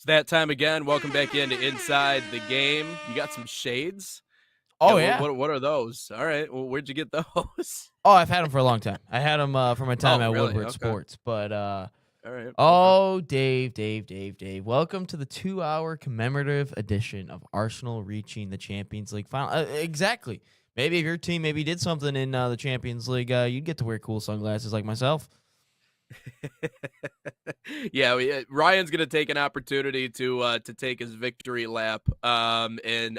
that time again. Welcome back into Inside the Game. You got some shades? Yeah, Oh, what yeah. what what are those? All right. Well, where'd you get those? Oh, I've had them for a long time. I had them for my time Oh, at really? Woodward Okay. Sports. But, All right. Okay. oh, Dave. Welcome to the 2-hour commemorative edition of Arsenal reaching the Champions League final. Exactly. Maybe if your team maybe did something in the Champions League, you'd get to wear cool sunglasses like myself. Yeah, Ryan's gonna take an opportunity to take his victory lap. And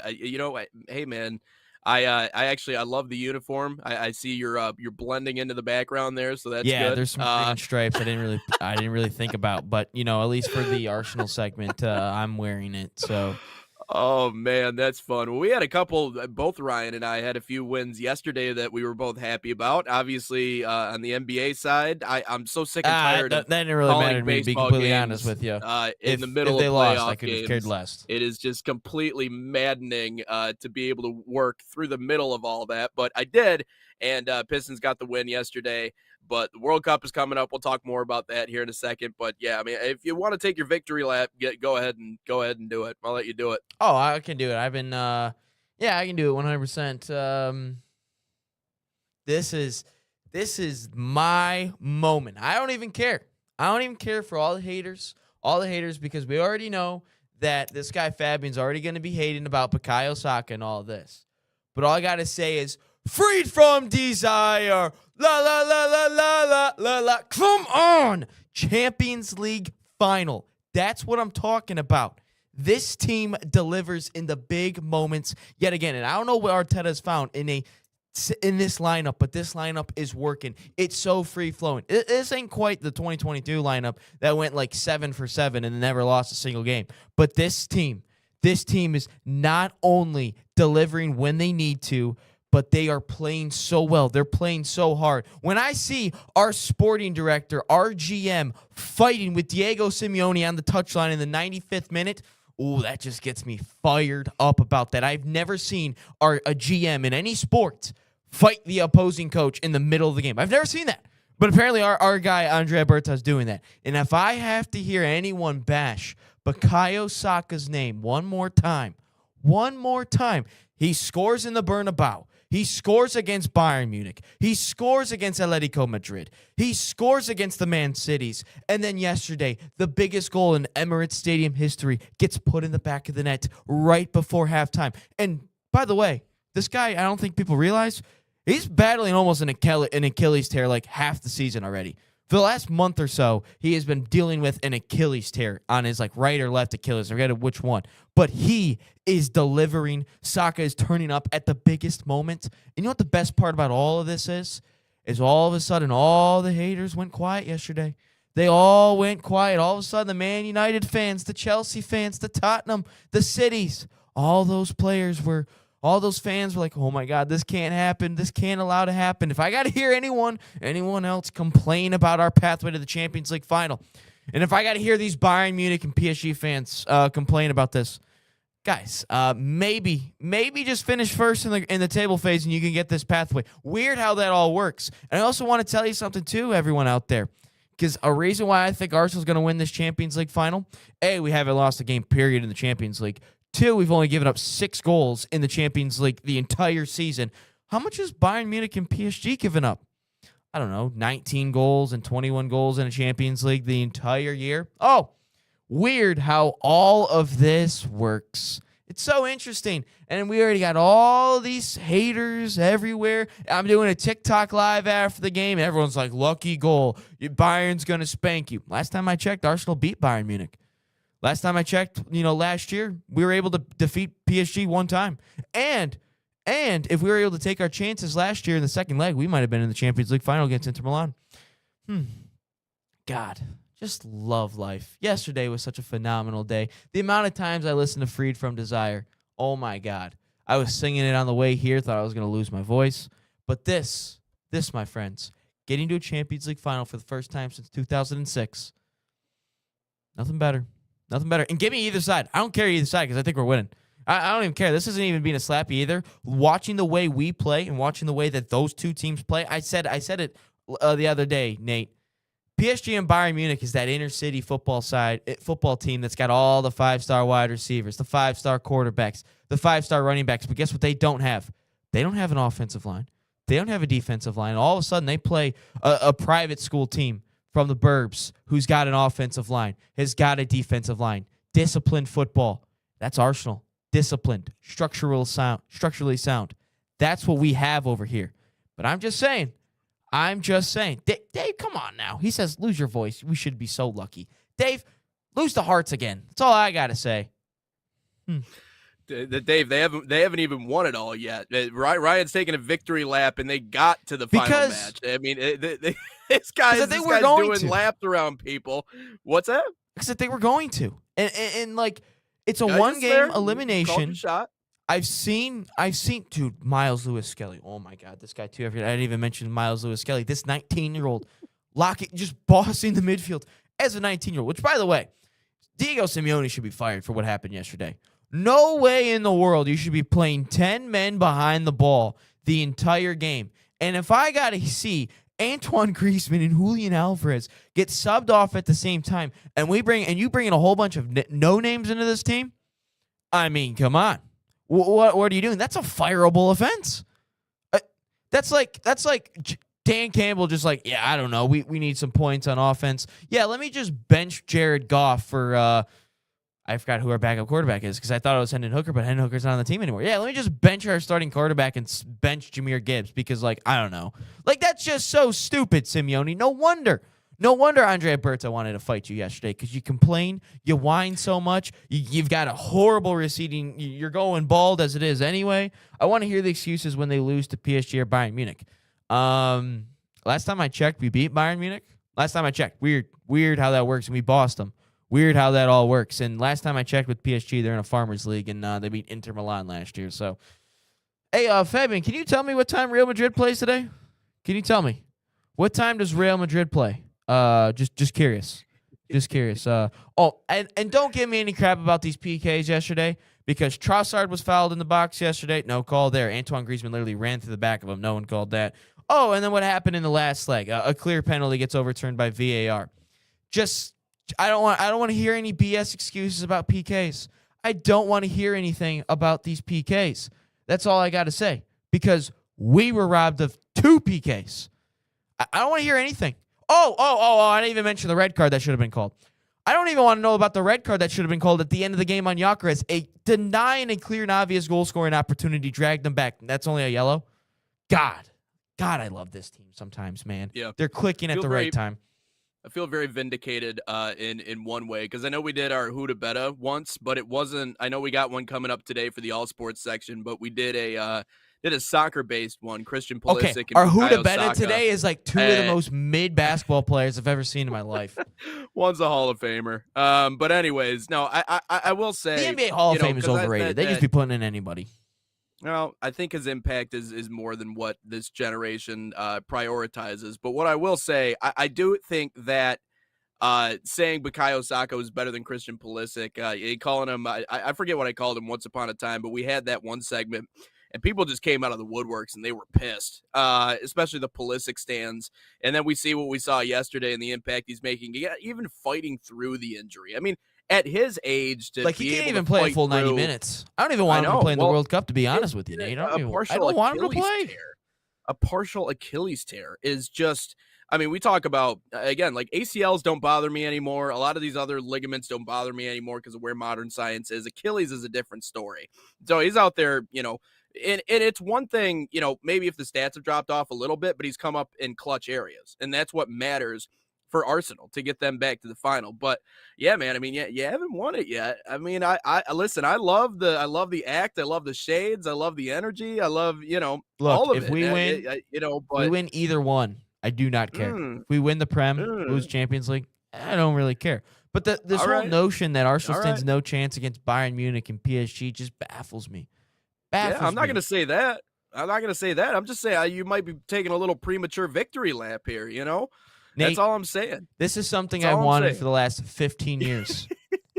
hey man, I love the uniform. I see you're blending into the background there, so that's Yeah, good. there's some green stripes I didn't really think about, but at least for the Arsenal segment, I'm wearing it. So Oh man, that's fun. Well, we had a couple. Both Ryan and I had a few wins yesterday that we were both happy about. Obviously, on the NBA side, I'm so sick and tired of that didn't really matter calling to me, to be baseball completely honest games with you. in the If middle of they lost, I playoff could have cared games. less. It is just completely maddening to be able to work through the middle of all that, but I did, and Pistons got the win yesterday. But the World Cup is coming up. We'll talk more about that here in a second. But yeah, I mean, if you want to take your victory lap, go ahead and do it. I'll let you do it. Oh, I can do it. I can do it 100%. This is my moment. I don't even care. I don't even care for all the haters, because we already know that this guy Fabian's already going to be hating about Bukayo Saka and all this. But all I got to say is, freed from desire. La, la, la, la, la, la, la, la. Come on. Champions League final. That's what I'm talking about. This team delivers in the big moments yet again. And I don't know what Arteta's found in this lineup, but this lineup is working. It's so free-flowing. This ain't quite the 2022 lineup that went like 7 for 7 and never lost a single game. But this team is not only delivering when they need to, but they are playing so well. They're playing so hard. When I see our sporting director, our GM, fighting with Diego Simeone on the touchline in the 95th minute, ooh, that just gets me fired up about that. I've never seen a GM in any sport fight the opposing coach in the middle of the game. I've never seen that. But apparently our guy, Andrea Berta, is doing that. And if I have to hear anyone bash Bukayo Saka's name one more time, he scores in the Bernabeu. He scores against Bayern Munich. He scores against Atletico Madrid. He scores against the Man Cities. And then yesterday, the biggest goal in Emirates Stadium history gets put in the back of the net right before halftime. And by the way, this guy, I don't think people realize, he's battling almost an Achilles tear like half the season already. For the last month or so, he has been dealing with an Achilles tear on his right or left Achilles. I forget which one. But he is delivering. Saka is turning up at the biggest moment. And you know what the best part about all of this is? Is all of a sudden all the haters went quiet yesterday. They all went quiet. All of a sudden the Man United fans, the Chelsea fans, the Tottenham, the Cities, all those fans were like, oh my God, this can't happen. This can't allow to happen. If I got to hear anyone else complain about our pathway to the Champions League final, and if I got to hear these Bayern Munich and PSG fans complain about this, guys, maybe just finish first in the table phase and you can get this pathway. Weird how that all works. And I also want to tell you something too, everyone out there, because a reason why I think Arsenal's going to win this Champions League final, A, we haven't lost a game period in the Champions League. 2, we've only given up 6 goals in the Champions League the entire season. How much has Bayern Munich and PSG given up? I don't know, 19 goals and 21 goals in a Champions League the entire year. Oh, weird how all of this works. It's so interesting. And we already got all these haters everywhere. I'm doing a TikTok live after the game. Everyone's like, lucky goal. Bayern's going to spank you. Last time I checked, Arsenal beat Bayern Munich. Last time I checked, last year, we were able to defeat PSG one time. And if we were able to take our chances last year in the second leg, we might have been in the Champions League final against Inter Milan. God, just love life. Yesterday was such a phenomenal day. The amount of times I listened to Freed from Desire, oh my God. I was singing it on the way here, thought I was going to lose my voice. But this, my friends, getting to a Champions League final for the first time since 2006, nothing better. Nothing better. And give me either side. I don't care either side because I think we're winning. I don't even care. This isn't even being a slappy either. Watching the way we play and watching the way that those two teams play, I said it the other day, Nate. PSG and Bayern Munich is that inner city football team that's got all the 5-star wide receivers, the 5-star quarterbacks, the 5-star running backs. But guess what they don't have? They don't have an offensive line. They don't have a defensive line. All of a sudden, they play a private school team from the burbs who's got an offensive line, has got a defensive line. Disciplined football. That's Arsenal. Disciplined, structurally sound. That's what we have over here. But I'm just saying. Dave, come on now. He says, lose your voice. We should be so lucky. Dave, lose the Hearts again. That's all I got to say. Dave, they haven't even won it all yet. Ryan's taking a victory lap, and they got to the final match. I mean, this guy's doing laps around people. What's that? Because they were going to. And like, it's a one-game elimination. Shot. I've seen, dude, Miles Lewis Skelly. Oh my God, this guy too. I didn't even mention Miles Lewis Skelly. This 19-year-old, just bossing the midfield as a 19-year-old. Which, by the way, Diego Simeone should be fired for what happened yesterday. No way in the world you should be playing 10 men behind the ball the entire game. And if I gotta see Antoine Griezmann and Julian Alvarez get subbed off at the same time, and you bring in a whole bunch of no names into this team, I mean, come on. What are you doing? That's a fireable offense. That's like Dan Campbell just like, yeah, I don't know. We need some points on offense. Yeah, let me just bench Jared Goff for I forgot who our backup quarterback is because I thought it was Hendon Hooker, but Hendon Hooker's not on the team anymore. Yeah, let me just bench our starting quarterback and bench Jahmyr Gibbs because, like, I don't know. Like, that's just so stupid, Simeone. No wonder Andrea Berta wanted to fight you yesterday because you complain, you whine so much, you've got a horrible receding, you're going bald as it is anyway. I want to hear the excuses when they lose to PSG or Bayern Munich. Last time I checked, we beat Bayern Munich. Last time I checked, weird how that works, and we bossed them. Weird how that all works. And last time I checked with PSG, they're in a Farmers League, and they beat Inter Milan last year. So, hey, Fabian, can you tell me what time Real Madrid plays today? Can you tell me? What time does Real Madrid play? Just curious. Just curious. And don't give me any crap about these PKs yesterday because Trossard was fouled in the box yesterday. No call there. Antoine Griezmann literally ran through the back of him. No one called that. Oh, and then what happened in the last leg? A clear penalty gets overturned by VAR. I don't want to hear any BS excuses about PKs. I don't want to hear anything about these PKs. That's all I got to say because we were robbed of 2 PKs. I don't want to hear anything. Oh, I didn't even mention the red card that should have been called. I don't even want to know about the red card that should have been called at the end of the game on Gyökeres. Denying a clear and obvious goal-scoring opportunity, dragged them back. That's only a yellow? God, I love this team sometimes, man. Yeah. They're clicking at the right time. I feel very vindicated in one way because I know we did our Who to Betta once, but it wasn't. I know we got one coming up today for the all sports section, but we did a soccer based one. Christian Pulisic. Okay, and our Who to Bukayo Betta Saka. today is like 2 of the most mid basketball players I've ever seen in my life. One's a Hall of Famer. But anyways, no, I will say the NBA Hall of Fame is overrated. They just be putting in anybody. Well, I think his impact is more than what this generation prioritizes. But what I will say, I do think that saying Bukayo Saka was better than Christian Pulisic, calling him, I forget what I called him once upon a time, but we had that one segment, and people just came out of the woodworks, and they were pissed, especially the Pulisic stands. And then we see what we saw yesterday and the impact he's making, even fighting through the injury. I mean, at his age, he can't even play a full 90 minutes. I don't even want him to play in the World Cup, to be honest with you, Nate. I don't want him to play. A partial Achilles tear is just, I mean, we talk about, again, like ACLs don't bother me anymore. A lot of these other ligaments don't bother me anymore because of where modern science is. Achilles is a different story. So he's out there, and it's one thing, maybe if the stats have dropped off a little bit, but he's come up in clutch areas. And that's what matters for Arsenal to get them back to the final. But yeah, man, I mean, you haven't won it yet. I mean, I listen, I love the act. I love the shades. I love the energy. I love, all of it. If we win, but we win either one, I do not care. If we win the Prem, lose Champions League, I don't really care. But this whole notion that Arsenal stands no chance against Bayern Munich and PSG just baffles me. I'm not going to say that. I'm just saying you might be taking a little premature victory lap here, Nate, that's all I'm saying. This is something I've wanted for the last 15 years,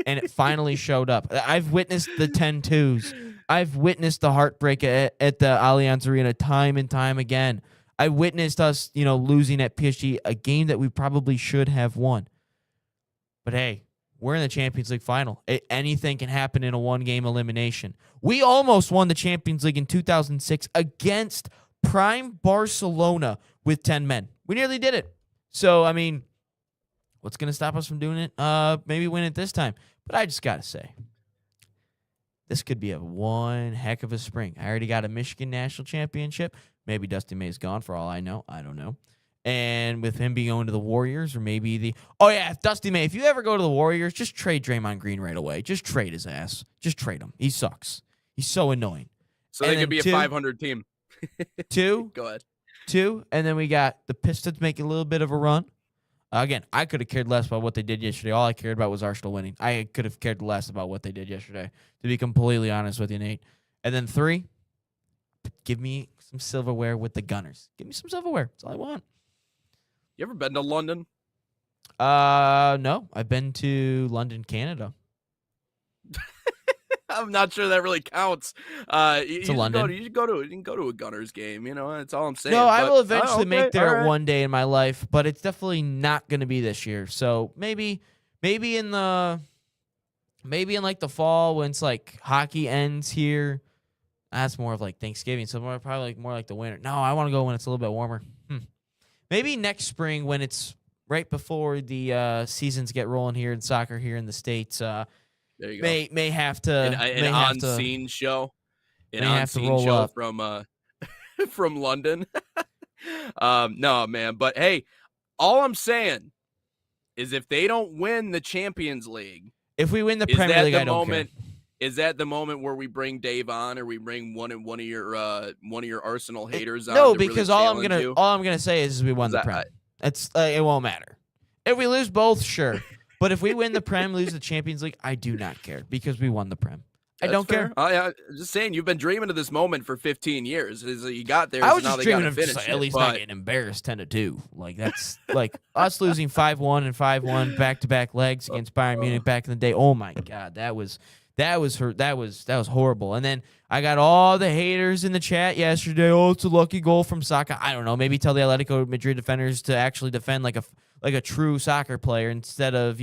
and it finally showed up. I've witnessed the 10-2s. I've witnessed the heartbreak at the Allianz Arena time and time again. I witnessed us, losing at PSG, a game that we probably should have won. But hey, we're in the Champions League final. Anything can happen in a one-game elimination. We almost won the Champions League in 2006 against prime Barcelona with 10 men. We nearly did it. So, I mean, what's going to stop us from doing it? Maybe win it this time. But I just got to say, this could be one heck of a spring. I already got a Michigan National Championship. Maybe Dusty May's gone for all I know. I don't know. And with him being going to the Warriors or maybe if Dusty May, if you ever go to the Warriors, just trade Draymond Green right away. Just trade his ass. Just trade him. He sucks. He's so annoying. So they could be a 500 team. Two. Go ahead. Two. And then we got the Pistons making a little bit of a run. Again, I could have cared less about what they did yesterday. All I cared about was Arsenal winning. I could have cared less about what they did yesterday, to be completely honest with you, Nate. And then 3, give me some silverware with the Gunners. Give me some silverware. That's all I want. You ever been to London? No. I've been to London, Canada. I'm not sure that really counts. You can go to a Gunners game. That's all I'm saying. No, I will eventually make there one day in my life, but it's definitely not going to be this year. So maybe in like the fall when it's like hockey ends here. That's more of like Thanksgiving. So probably more like the winter. No, I want to go when it's a little bit warmer. Maybe next spring when it's right before the seasons get rolling here in soccer here in the States. There you go. May have to an on-scene show. An on-scene show up. from London. No, man. But hey, all I'm saying is if they don't win the Champions League, if we win the Premier League, I don't care. Is that the moment where we bring Dave on, or we bring one of your Arsenal haters on? No, because really all I'm gonna say is we won the Prem. It won't matter. If we lose both, sure. But if we win the Prem, lose the Champions League, I do not care because we won the Prem. I don't care. I'm just saying, you've been dreaming of this moment for 15 years. You got there. I was so just dreaming of at least not getting embarrassed 10-2. Like that's like us losing 5-1 and 5-1 back-to-back legs against Bayern Munich back in the day. Oh my God, that was horrible. And then I got all the haters in the chat yesterday. Oh, it's a lucky goal from Saka. I don't know. Maybe tell the Atletico Madrid defenders to actually defend like a true soccer player instead of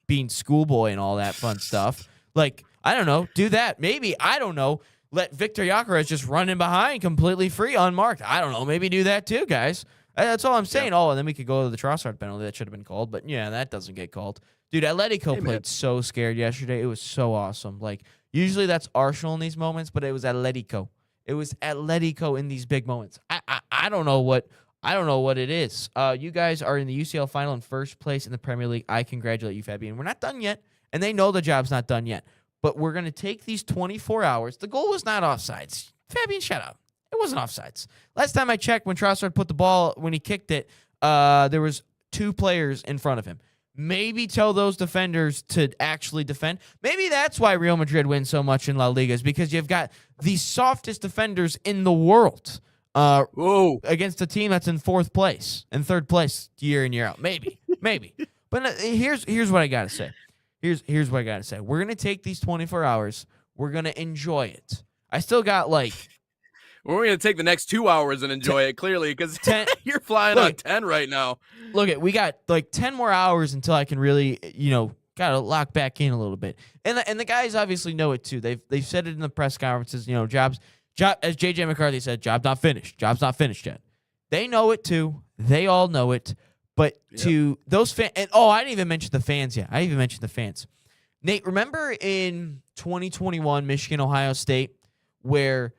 being schoolboy and all that fun stuff. Like I don't know. Do that. Maybe I don't know. Let Victor Gyökeres just run in behind completely free, unmarked. I don't know. Maybe do that too, guys. That's all I'm saying. Yeah. Oh, and then we could go to the Trossard penalty that should have been called, but yeah, that doesn't get called. Dude, Atletico played so scared yesterday. It was so awesome. Like, usually that's Arsenal in these moments, but it was Atletico. It was Atletico in these big moments. I don't know what it is. You guys are in the UCL final in first place in the Premier League. I congratulate you, Fabian. We're not done yet, and they know the job's not done yet. But we're going to take these 24 hours. The goal was not offsides. Fabian, shut up. It wasn't offsides. Last time I checked, when Trossard put the ball, when he kicked it, there was 2 players in front of him. Maybe tell those defenders to actually defend. Maybe that's why Real Madrid wins so much in La Liga, is because you've got the softest defenders in the world against a team that's in 4th place and 3rd place year in, year out. Maybe. But here's what I got to say. Here's what I got to say. We're going to take these 24 hours. We're going to enjoy it. I still got we're going to take the next 2 hours and enjoy it, clearly, because you're flying on 10 right now. Look, we got 10 more hours until I can really, got to lock back in a little bit. And the guys obviously know it too. They've said it in the press conferences, job, as JJ McCarthy said, job not finished. Job's not finished yet. They know it too. They all know it. But to those fans, and I didn't even mention the fans yet. I didn't even mention the fans. Nate, remember in 2021 Michigan Ohio State, where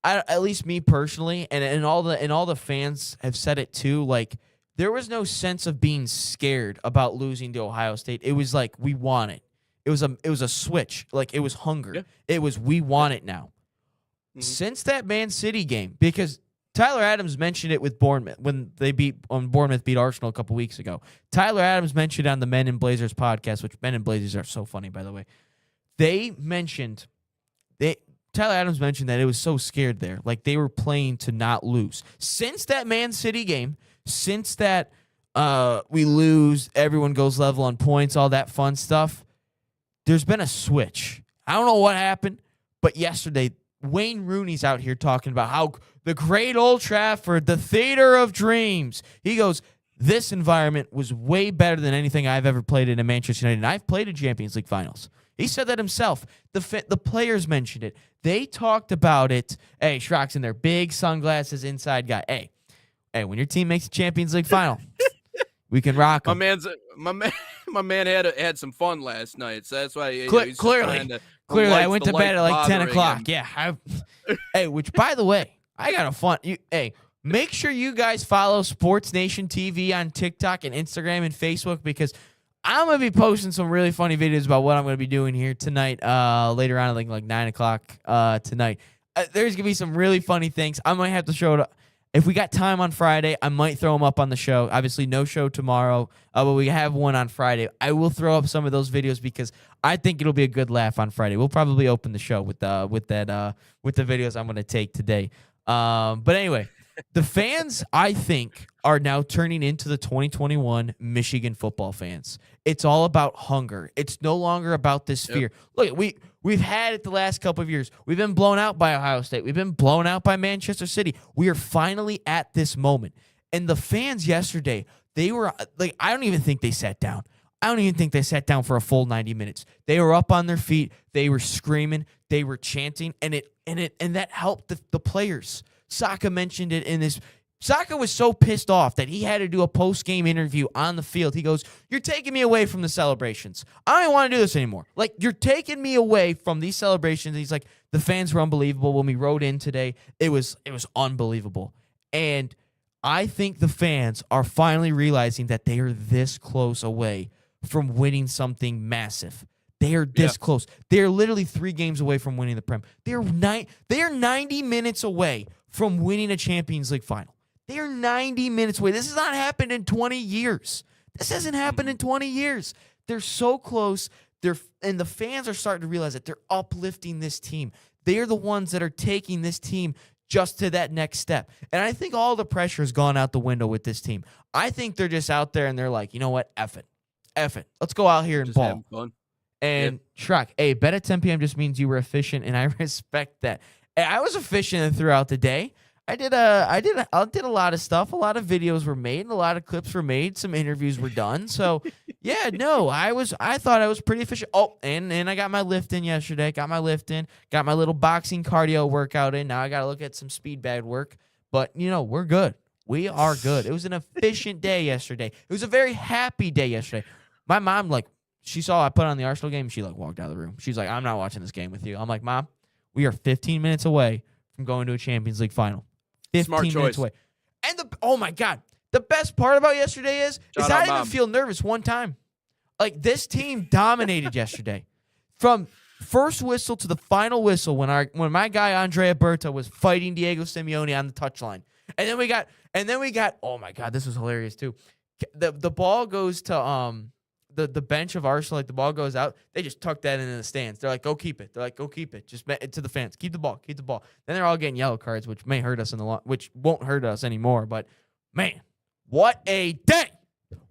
at least me personally, and all the fans have said it too, like there was no sense of being scared about losing to Ohio State. It was like we want it. It was a switch. Like it was hunger. Yeah. It was we want it now. Mm-hmm. Since that Man City game, because Tyler Adams mentioned it with Bournemouth when Bournemouth beat Arsenal a couple weeks ago. Tyler Adams mentioned on the Men in Blazers podcast, which Men in Blazers are so funny, by the way. Tyler Adams mentioned that it was so scared there. Like they were playing to not lose. Since that Man City game, since that we lose, everyone goes level on points, all that fun stuff, there's been a switch. I don't know what happened, but yesterday Wayne Rooney's out here talking about how the great Old Trafford, the theater of dreams. He goes, this environment was way better than anything I've ever played in Manchester United. And I've played in Champions League finals. He said that himself. The players mentioned it. They talked about it. Hey, Schrock's in their big sunglasses inside guy. Hey, when your team makes a Champions League final, we can rock them. My man had some fun last night, so that's why Clearly, I went to bed at like 10 o'clock. Yeah. Hey, which, by the way, I got a fun. Make sure you guys follow Sports Nation TV on TikTok and Instagram and Facebook, because I'm going to be posting some really funny videos about what I'm going to be doing here tonight, later on, I think like 9 o'clock tonight. There's going to be some really funny things. I might have to show it up. If we got time on Friday, I might throw them up on the show. Obviously, no show tomorrow, but we have one on Friday. I will throw up some of those videos because I think it'll be a good laugh on Friday. We'll probably open the show with the videos I'm going to take today. But anyway, the fans, I think, are now turning into the 2021 Michigan football fans. It's all about hunger. It's no longer about this fear. Look, we've had it the last couple of years. We've been blown out by Ohio State. We've been blown out by Manchester City. We are finally at this moment. And the fans yesterday, they were like, I don't even think they sat down. I don't even think they sat down for a full 90 minutes. They were up on their feet. They were screaming. They were chanting, and that helped the players. Saka mentioned it in this. Saka was so pissed off that he had to do a post-game interview on the field. He goes, "You're taking me away from the celebrations. I don't want to do this anymore. Like, you're taking me away from these celebrations." And he's like, the fans were unbelievable. When we rode in today, it was unbelievable. And I think the fans are finally realizing that they are this close away from winning something massive. They are this close. They are literally 3 games away from winning the Prem. They are 90 minutes away from winning a Champions League final. They are 90 minutes away. This has not happened in 20 years. This hasn't happened in 20 years. They're so close. And the fans are starting to realize that they're uplifting this team. They are the ones that are taking this team just to that next step. And I think all the pressure has gone out the window with this team. I think they're just out there and they're like, you know what? F it. Let's go out here and ball. Fun. And Schrock, bet at 10 p.m. just means you were efficient, and I respect that. I was efficient throughout the day. I did a lot of stuff. A lot of videos were made, and a lot of clips were made. Some interviews were done. So I thought I was pretty efficient. Oh, and I got my lift in yesterday. Got my little boxing cardio workout in. Now I got to look at some speed bag work. But we're good. We are good. It was an efficient day yesterday. It was a very happy day yesterday. My mom, she saw I put on the Arsenal game. She walked out of the room. She's like, "I'm not watching this game with you." I'm like, "Mom, we are 15 minutes away from going to a Champions League final. 15 minutes away." And oh my God, the best part about yesterday is I didn't even feel nervous one time. Like, this team dominated yesterday, from first whistle to the final whistle. When my guy Andrea Berta was fighting Diego Simeone on the touchline, and then we got. Oh my God, this was hilarious too. The ball goes to the bench of Arsenal, the ball goes out. They just tuck that into the stands. They're like, "Go keep it." Just to the fans. Keep the ball. Then they're all getting yellow cards, which may hurt us which won't hurt us anymore. But man, what a day!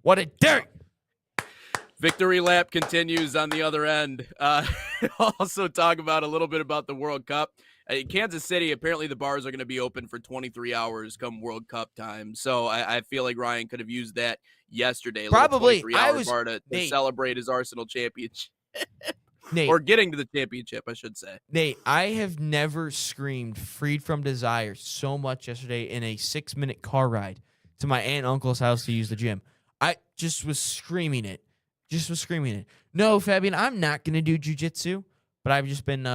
What a day! Victory lap continues on the other end. Also talk about a little bit about the World Cup. Kansas City, apparently the bars are going to be open for 23 hours come World Cup time. So I feel like Ryan could have used that yesterday. Probably. 23-hour bar to celebrate his Arsenal championship. Nate, or getting to the championship, I should say. Nate, I have never screamed "Freed from Desire" so much yesterday in a 6-minute car ride to my aunt and uncle's house to use the gym. I just was screaming it. No, Fabian, I'm not going to do jiu-jitsu. But I've just been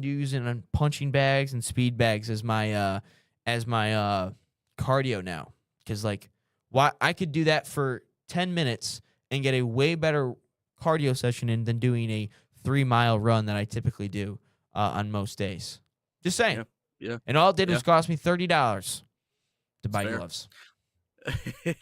using punching bags and speed bags as my cardio now, because I could do that for 10 minutes and get a way better cardio session in than doing a 3-mile run that I typically do on most days. Just saying. Yeah. And all it did was cost me $30 to buy gloves.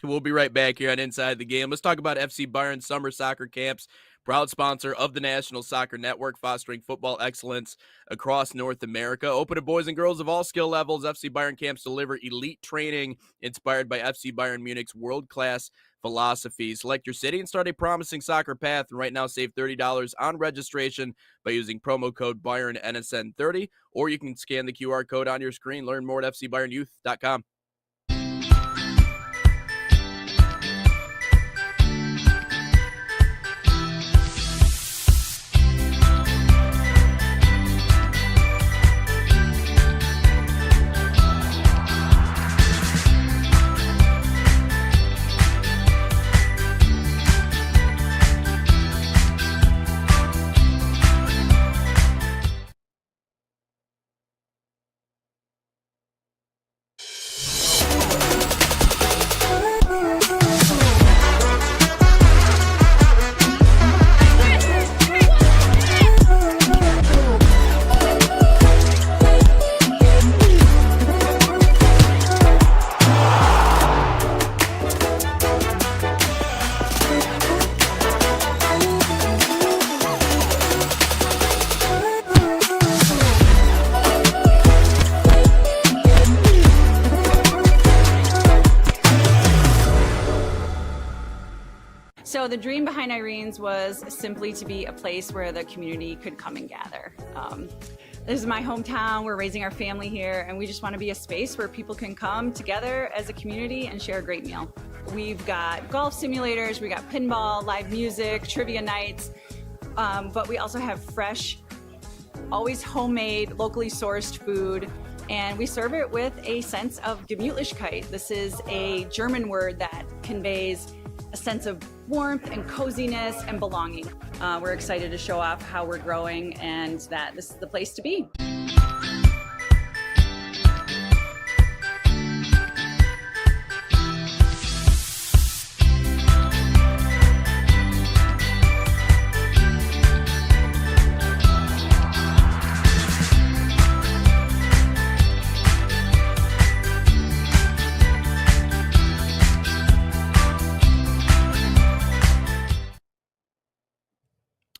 We'll be right back here on Inside the Game. Let's talk about FC Bayern summer soccer camps. Proud sponsor of the National Soccer Network, fostering football excellence across North America. Open to boys and girls of all skill levels, FC Bayern camps deliver elite training inspired by FC Bayern Munich's world-class philosophy. Select your city and start a promising soccer path. And right now, save $30 on registration by using promo code Bayern NSN30, or you can scan the QR code on your screen. Learn more at fcbayernyouth.com. So the dream behind Irene's was simply to be a place where the community could come and gather. This is my hometown, we're raising our family here, and we just want to be a space where people can come together as a community and share a great meal. We've got golf simulators, we got pinball, live music, trivia nights, but we also have fresh, always homemade, locally sourced food, and we serve it with a sense of Gemütlichkeit. This is a German word that conveys a sense of warmth and coziness and belonging. We're excited to show off how we're growing and that this is the place to be.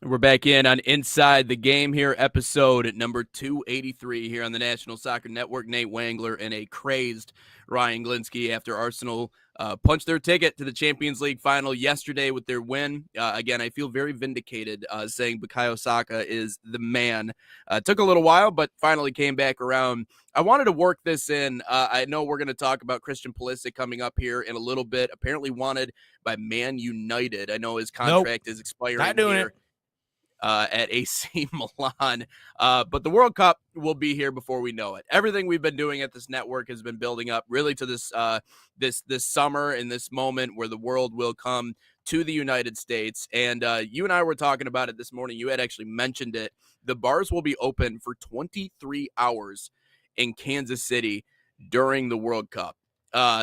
We're back in on Inside the Game here, episode number 283 here on the National Soccer Network. Nate Wangler and a crazed Ryan Glinsky after Arsenal punched their ticket to the Champions League final yesterday with their win. Again, I feel very vindicated saying Bukayo Saka is the man. Took a little while, but finally came back around. I wanted to work this in. I know we're going to talk about Christian Pulisic coming up here in a little bit. Apparently wanted by Man United. I know his contract is expiring Not doing here. it. At AC Milan. But the World Cup will be here before we know it. Everything we've been doing at this network has been building up really to this this summer and this moment where the world will come to the United States. And you and I were talking about it this morning. You had actually mentioned it. The bars will be open for 23 hours in Kansas City during the World Cup.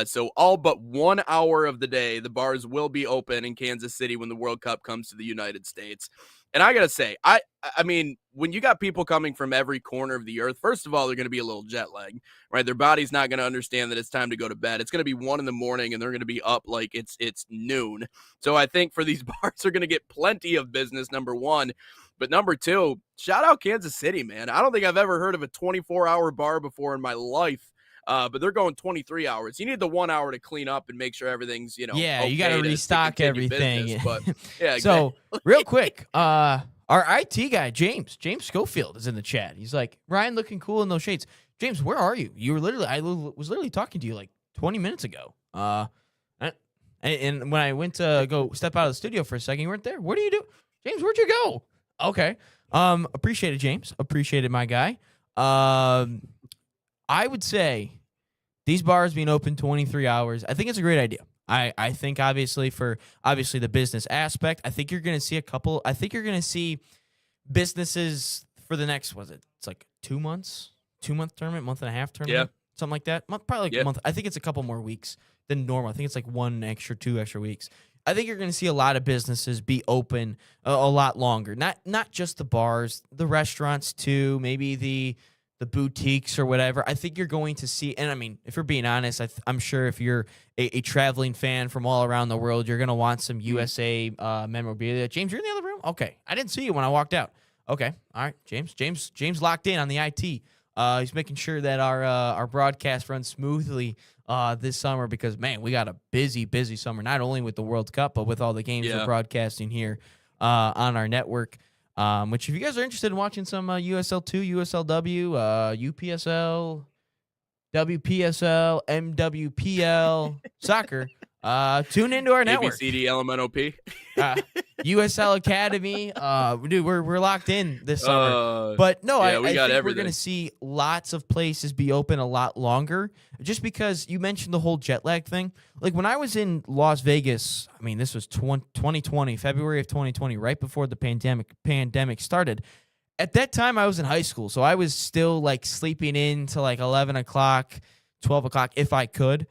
So all but 1 hour of the day, the bars will be open in Kansas City when the World Cup comes to the United States. And I got to say, I mean, when you got people coming from every corner of the earth, first of all, they're going to be a little jet lagged, right? Their body's not going to understand that it's time to go to bed. It's going to be 1 a.m. and they're going to be up like it's noon. So I think for these bars are going to get plenty of business, number one. But number two, shout out Kansas City, man. I don't think I've ever heard of a 24-hour bar before in my life. But they're going 23 hours. You need the 1 hour to clean up and make sure everything's, Yeah, okay you got to restock everything. Business, but yeah, exactly. So real quick, our IT guy, James Schofield is in the chat. He's like, Ryan looking cool in those shades. James, where are you? You were literally, I was literally talking to you like 20 minutes ago. And when I went to go step out of the studio for a second, you weren't there. What do you do? James, where'd you go? Okay. Appreciate it, James. Appreciate it, my guy. I would say these bars being open 23 hours, I think it's a great idea. I think obviously the business aspect, I think you're going to see businesses for the next, it's like 2 months, 2-month tournament, month and a half tournament, something like that. Probably like a month. I think it's a couple more weeks than normal. I think it's like 2 extra weeks. I think you're going to see a lot of businesses be open a lot longer. Not just the bars, the restaurants too, maybe the boutiques or whatever. I think you're going to see, and I mean, if you're being honest, I'm sure if you're a traveling fan from all around the world, you're going to want some USA memorabilia. James, you're in the other room? Okay. I didn't see you when I walked out. Okay. All right. James locked in on the IT. He's making sure that our broadcast runs smoothly this summer because, man, we got a busy summer, not only with the World Cup, but with all the games we're broadcasting here on our network. Which, if you guys are interested in watching some USL2, USLW, UPSL, WPSL, MWPL soccer, tune into our network. ABCD, LMNOP. USL Academy. Dude, we're locked in this summer. But no, I think we're going to see lots of places be open a lot longer just because you mentioned the whole jet lag thing. Like when I was in Las Vegas, I mean, this was 2020, February of 2020, right before the pandemic started. At that time, I was in high school, so I was still like sleeping in to like 11 o'clock, 12 o'clock if I could.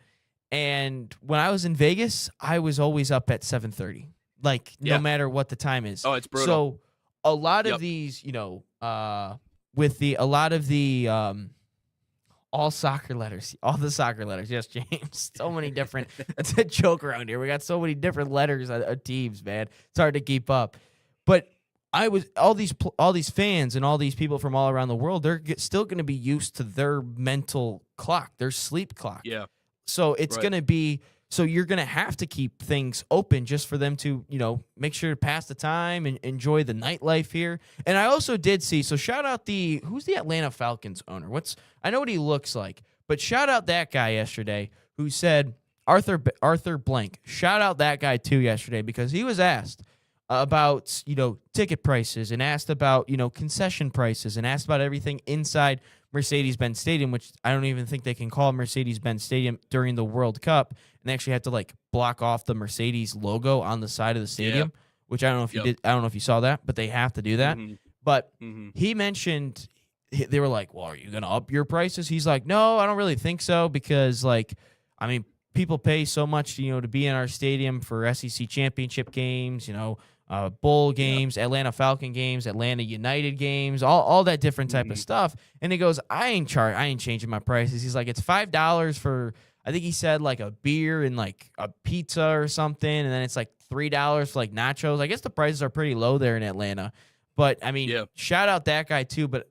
And when I was in Vegas, I was always up at 7:30. Like no matter what the time is. Oh, it's brutal. So a lot of these, with a lot of the all soccer letters, all the soccer letters. Yes, James. So many different. It's a joke around here. We got so many different letters of teams, man. It's hard to keep up. But all these fans and all these people from all around the world. They're still going to be used to their mental clock, their sleep clock. Yeah. So it's going to be. So you're going to have to keep things open just for them to, make sure to pass the time and enjoy the nightlife here. And I also did see, so shout out who's the Atlanta Falcons owner? I know what he looks like, but shout out that guy yesterday who said, Arthur Blank. Shout out that guy too yesterday because he was asked about, ticket prices and asked about, concession prices and asked about everything inside Mercedes-Benz Stadium, which I don't even think they can call Mercedes-Benz Stadium during the World Cup. And they actually had to block off the Mercedes logo on the side of the stadium, which I don't know if you did. I don't know if you saw that, but they have to do that. Mm-hmm. But he mentioned, they were like, well, are you going to up your prices? He's like, no, I don't really think so because people pay so much, to be in our stadium for SEC championship games, bowl games, Atlanta Falcon games, Atlanta United games, all that different type of stuff. And he goes, I ain't changing my prices. He's like, it's $5 for, I think he said a beer and a pizza or something. And then it's $3 for nachos. I guess the prices are pretty low there in Atlanta. But shout out that guy too. But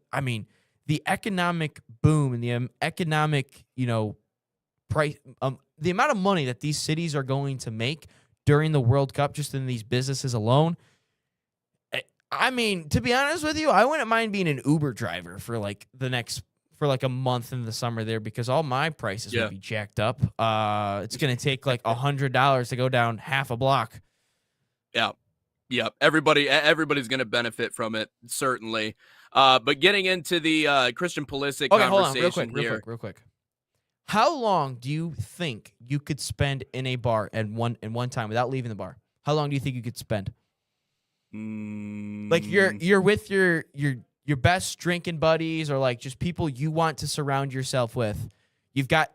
the economic boom and the economic, price, the amount of money that these cities are going to make during the World Cup, just in these businesses alone. To be honest with you, I wouldn't mind being an Uber driver for a month in the summer there because all my prices would be jacked up. It's going to take $100 to go down half a block. Yeah. Yeah. Everybody's going to benefit from it, certainly. But getting into the Christian Pulisic conversation hold on, real quick. How long do you think you could spend in a bar at one time without leaving the bar? How long do you think you could spend? You're with your best drinking buddies or just people you want to surround yourself with. You've got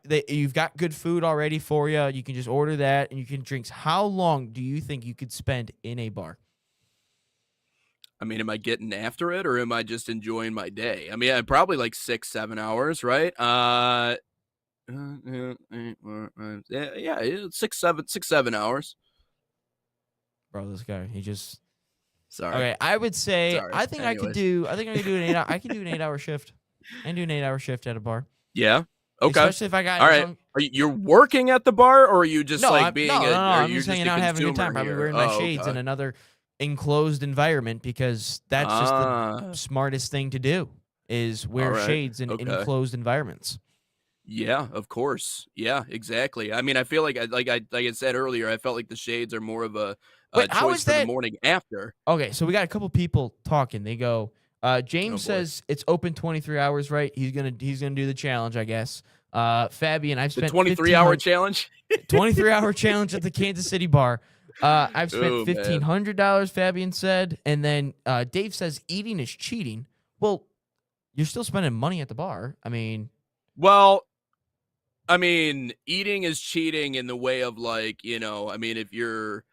good food already for you. You can just order that and you can drink. How long do you think you could spend in a bar? Am I getting after it or am I just enjoying my day? I'm probably 6-7 hours, right? Yeah, 6-7 hours. Bro, this guy, he just. Sorry. Okay, I would say Sorry. I think I could do an 8-hour shift. I can do an 8-hour shift at a bar. Yeah. Okay. Especially if I got. All right. You're working at the bar, or are you just No, being? No, I'm just hanging out, having a good consumer time. Probably here? wearing my shades in another enclosed environment because that's just the smartest thing to do is wear shades in enclosed environments. Yeah, of course. Yeah, exactly. I feel like I said earlier, I felt like the shades are more of a choice for the morning after. Okay, so we got a couple people talking. They go, James says it's open 23 hours, right? He's gonna do the challenge, I guess. Fabian, I've spent the 23-hour challenge. 23-hour challenge at the Kansas City bar. I've spent $1,500. Fabian said, and then Dave says eating is cheating. Well, you're still spending money at the bar. Well, eating is cheating in the way of if you're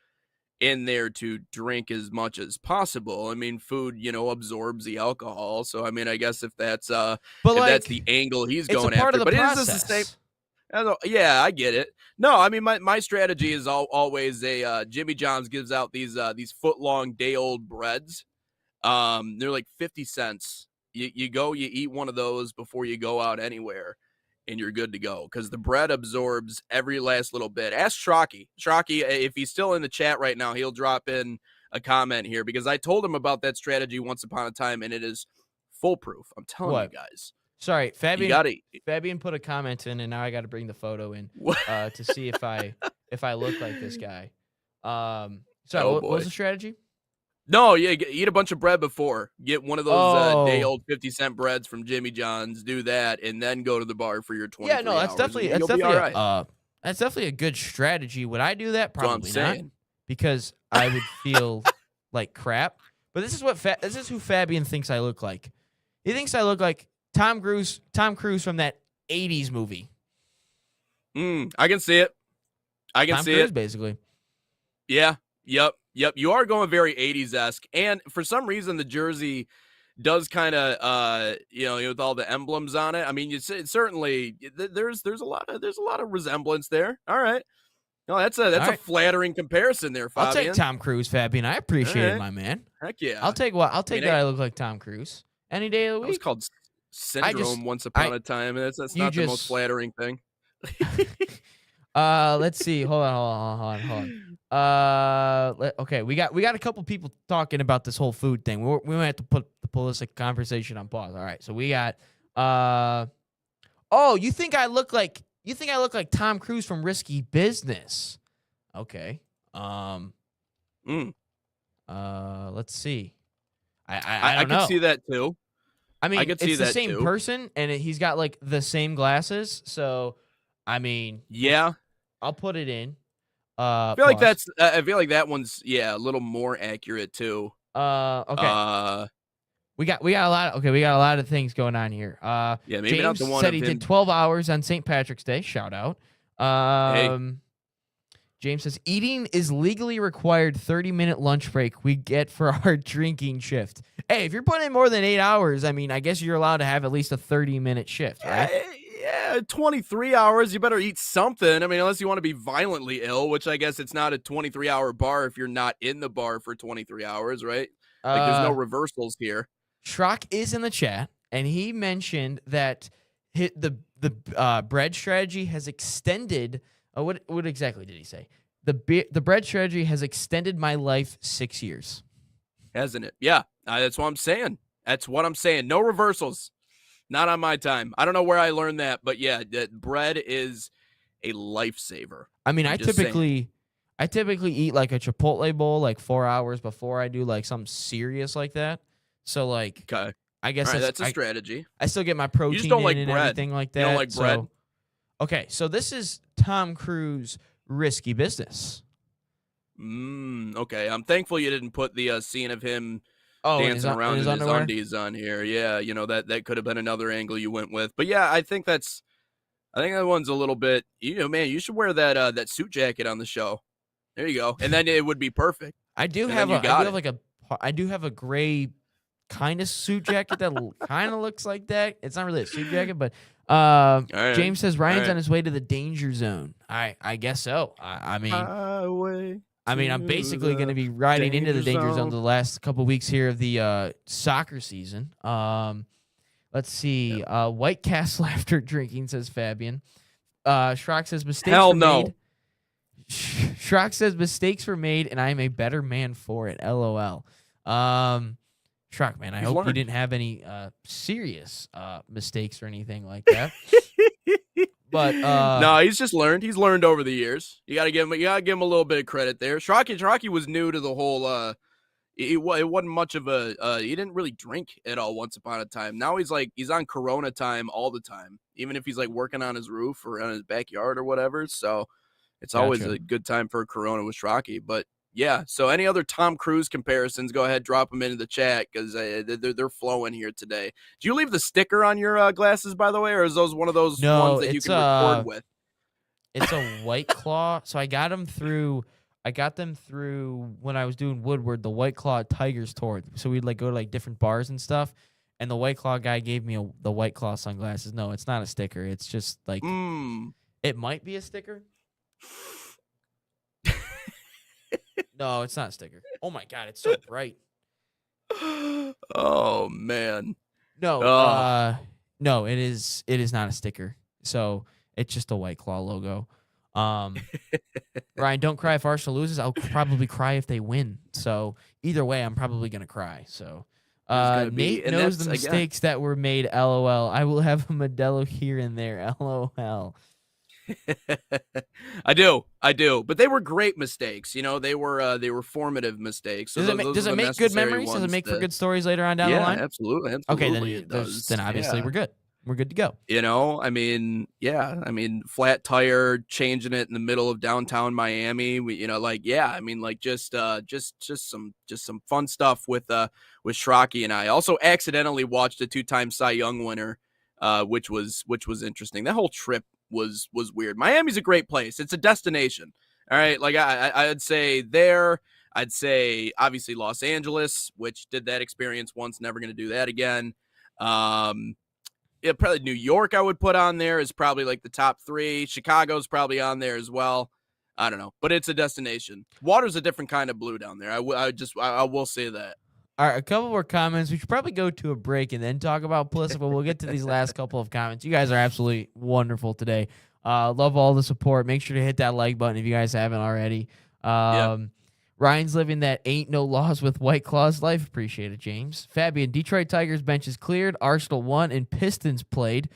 in there to drink as much as possible. Food, absorbs the alcohol. So, I guess if that's that's the angle he's going after. But is this the same? Yeah, I get it. No, my strategy is always Jimmy John's gives out these foot-long day-old breads. They're 50 cents. you eat one of those before you go out anywhere, and you're good to go because the bread absorbs every last little bit. Ask Schrocky. Schrocky, if he's still in the chat right now, he'll drop in a comment here because I told him about that strategy once upon a time, and it is foolproof. I'm telling What? you guys. Sorry, You Fabian. gotta Fabian put a comment in, and now I got to bring the photo in What? to see if I look like this guy. Sorry, Oh, what was boy. the strategy? No, yeah, eat a bunch of bread before. Get one of those day-old Oh. 50-cent breads from Jimmy John's. Do that, and then go to the bar for your 23 Yeah, no, hours. and you'll be all right. that's definitely a good strategy. Would I do that? That's what I'm Probably not, saying. because I would feel like crap. But this is who Fabian thinks I look like. He thinks I look like Tom Cruise from that 80s movie. I can see it. I can Tom see Cruise, it. basically. Yeah. Yep. You are going very 80s-esque, and for some reason the jersey does kind of with all the emblems on it. I mean, it's certainly there's a lot of resemblance there. All right. No, that's a right. flattering comparison there, Fabian. I'll take Tom Cruise, Fabian. I appreciate it, my man. Heck yeah. I'll take that I look like Tom Cruise any day of the It was week. called syndrome once upon a time, and that's not the most flattering thing. Let's see. Hold on. Okay, we got a couple people talking about this whole food thing. We might have to pull this conversation on pause. All right, so we got. Oh, you think I look like Tom Cruise from Risky Business? Okay. Let's see. I can see that too. I mean, I could see it's the that same too. person, and he's got like the same glasses. So, I mean, yeah, I'll put it in. I feel like that one's a little more accurate too. Okay. We got a lot of things going on here. Maybe James not the one said he did 12 hours on St. Patrick's Day. Shout out. James says eating is legally required 30-minute lunch break we get for our drinking shift. Hey, if you're putting in more than 8 hours, I mean, I guess you're allowed to have at least a 30-minute shift, right? Yeah, 23 hours. You better eat something. I mean, unless you want to be violently ill, which I guess it's not a 23-hour bar if you're not in the bar for 23 hours, right? Like there's no reversals here. Schrock is in the chat, and he mentioned that the bread strategy has extended. What exactly did he say? The bread strategy has extended my life 6 years. Hasn't it? Yeah, that's what I'm saying. No reversals. Not on my time. I don't know where I learned that, but yeah, bread is a lifesaver. I mean, I typically eat like a Chipotle bowl like 4 hours before I do like something serious like that. So like, okay. I guess that's a strategy. I still get my protein. You just don't like and bread. Everything like that. You don't like bread. Okay, so this is Tom Cruise Risky Business. Okay. I'm thankful you didn't put the scene of him dancing around in his undies on here. Yeah, that could have been another angle you went with. But yeah, I think that one's a little bit. Man, you should wear that suit jacket on the show. There you go, and then it would be perfect. I do have a gray kind of suit jacket that kind of looks like that. It's not really a suit jacket, but right. James says Ryan's on his way to the danger zone. I guess so. I mean, I'm basically going to be riding into the danger zone the last couple weeks here of the soccer season. Let's see. White Castle after drinking, says Fabian. Schrock says mistakes were made. Schrock says mistakes were made, and I am a better man for it. LOL. Schrock, man, I hope you didn't have any serious mistakes or anything like that. But no, he's just learned. He's learned over the years. You gotta give him a little bit of credit there. Schrocky was new to the whole. It wasn't much of a. He didn't really drink at all once upon a time. Now he's on Corona time all the time, even if he's like working on his roof or in his backyard or whatever. So it's always a good time for a Corona with Schrocky. But yeah, so any other Tom Cruise comparisons, go ahead, drop them into the chat because they're flowing here today. Do you leave the sticker on your glasses, by the way, or is those one of those ones that you can record with? It's a White Claw. So I got them through when I was doing Woodward, the White Claw Tigers tour. So we'd like go to like different bars and stuff. And the White Claw guy gave me the White Claw sunglasses. No, it's not a sticker. It's just like it might be a sticker. No, it's not a sticker. Oh my god, it's so bright. Oh man. No, Oh. no, it is not a sticker. So it's just a White Claw logo. Ryan, don't cry if Arsenal loses. I'll probably cry if they win. So either way, I'm probably gonna cry. So There's gonna be, Nate and knows the that's again. mistakes that were made. LOL. I will have a Modelo here and there. LOL. I do, but they were great mistakes. You know, they were formative mistakes. So Does it make good memories? Does it make for good stories later on down the line? Absolutely, Okay, absolutely. It does. then obviously Yeah. we're good. We're good to go. You know, I mean, yeah, I mean, flat tire, changing it in the middle of downtown Miami. We, you know, like, yeah, I mean, like, just some fun stuff with Shraki and I. Also, accidentally watched a 2-time Cy Young winner, which was interesting. That whole trip was weird. Miami's a great place. It's a destination. All right, like I'd say there. I'd say obviously Los Angeles, which did that experience once, never going to do that again. Yeah, probably New York I would put on there is probably like the top 3. Chicago's probably on there as well. I don't know, but it's a destination. Water's a different kind of blue down there. I will say that. All right, a couple more comments. We should probably go to a break and then talk about Pulisic, but we'll get to these last couple of comments. You guys are absolutely wonderful today. Love all the support. Make sure to hit that like button if you guys haven't already. Ryan's living that ain't no loss with White Claws life. Appreciate it, James. Fabian, Detroit Tigers bench is cleared. Arsenal won and Pistons played.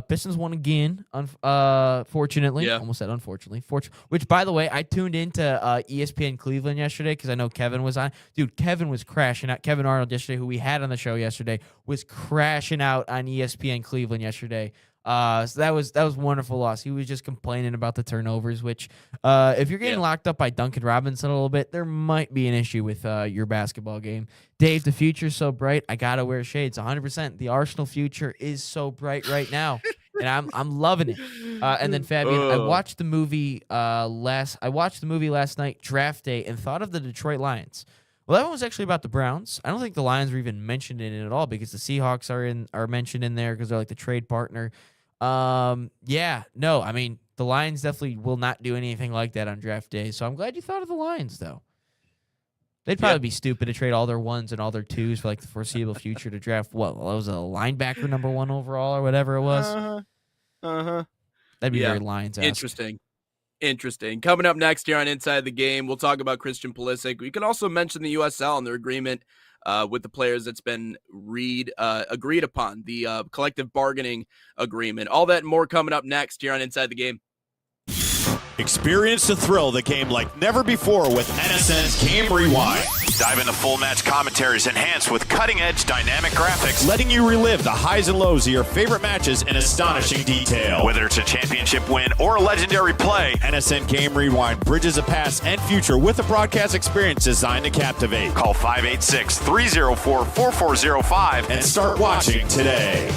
Pistons won again, fortunately. Yeah. Almost said unfortunately. Which, by the way, I tuned into ESPN Cleveland yesterday because I know Kevin was on. Dude, Kevin was crashing out. Kevin Arnold yesterday, who we had on the show yesterday, was crashing out on ESPN Cleveland yesterday. So that was wonderful loss. He was just complaining about the turnovers, which if you're getting locked up by Duncan Robinson a little bit, there might be an issue with your basketball game. Dave, the future's so bright. I gotta wear shades. 100%. The Arsenal future is so bright right now, and I'm loving it. And then Fabian, I watched the movie last night, Draft Day, and thought of the Detroit Lions. Well, that one was actually about the Browns. I don't think the Lions were even mentioned in it at all because the Seahawks are mentioned in there because they're like the trade partner. I mean, the Lions definitely will not do anything like that on draft day. So I'm glad you thought of the Lions, though. They'd probably be stupid to trade all their 1s and all their 2s for like the foreseeable future to draft what? Well, it was a linebacker number 1 overall or whatever it was. That'd be very Lions-esque. Interesting. Coming up next here on Inside the Game, we'll talk about Christian Pulisic. We can also mention the USL and their agreement with the players that's been agreed upon, the collective bargaining agreement. All that and more coming up next here on Inside the Game. Experience the thrill of the game like never before with NSN's Game Rewind. Dive into full match commentaries enhanced with cutting-edge dynamic graphics, letting you relive the highs and lows of your favorite matches in astonishing detail. Whether it's a championship win or a legendary play, NSN Game Rewind bridges the past and future with a broadcast experience designed to captivate. Call 586-304-4405 and start watching today.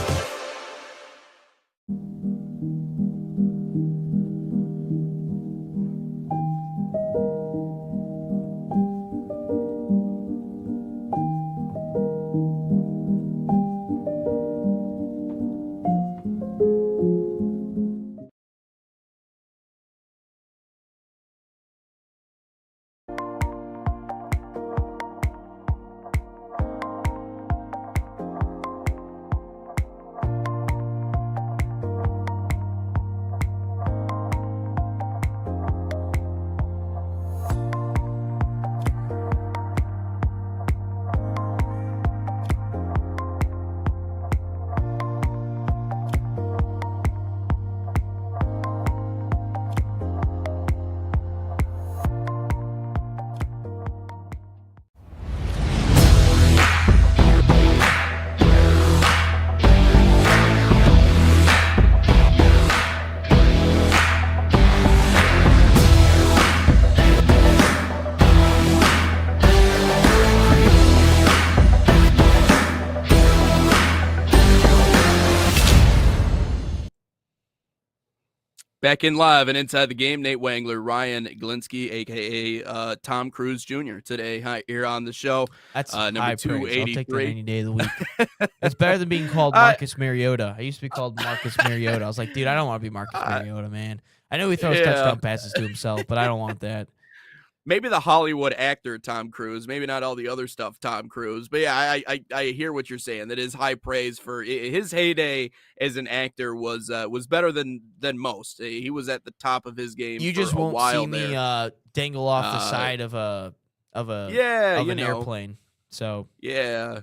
Back in live and Inside the Game, Nate Wangler, Ryan Glinsky, a.k.a. Tom Cruise Jr. today here on the show. That's number high praise. I'll take that 283. any day of the week. It's better than being called Marcus Mariota. I used to be called Marcus Mariota. I was like, dude, I don't want to be Marcus Mariota, man. I know he throws touchdown passes to himself, but I don't want that. maybe the Hollywood actor Tom Cruise, maybe not all the other stuff Tom Cruise, but yeah, I hear what you're saying. That is high praise for his heyday as an actor was better than most. He was at the top of his game. You for just a won't while see there. me dangle off the side of an airplane. So Yeah,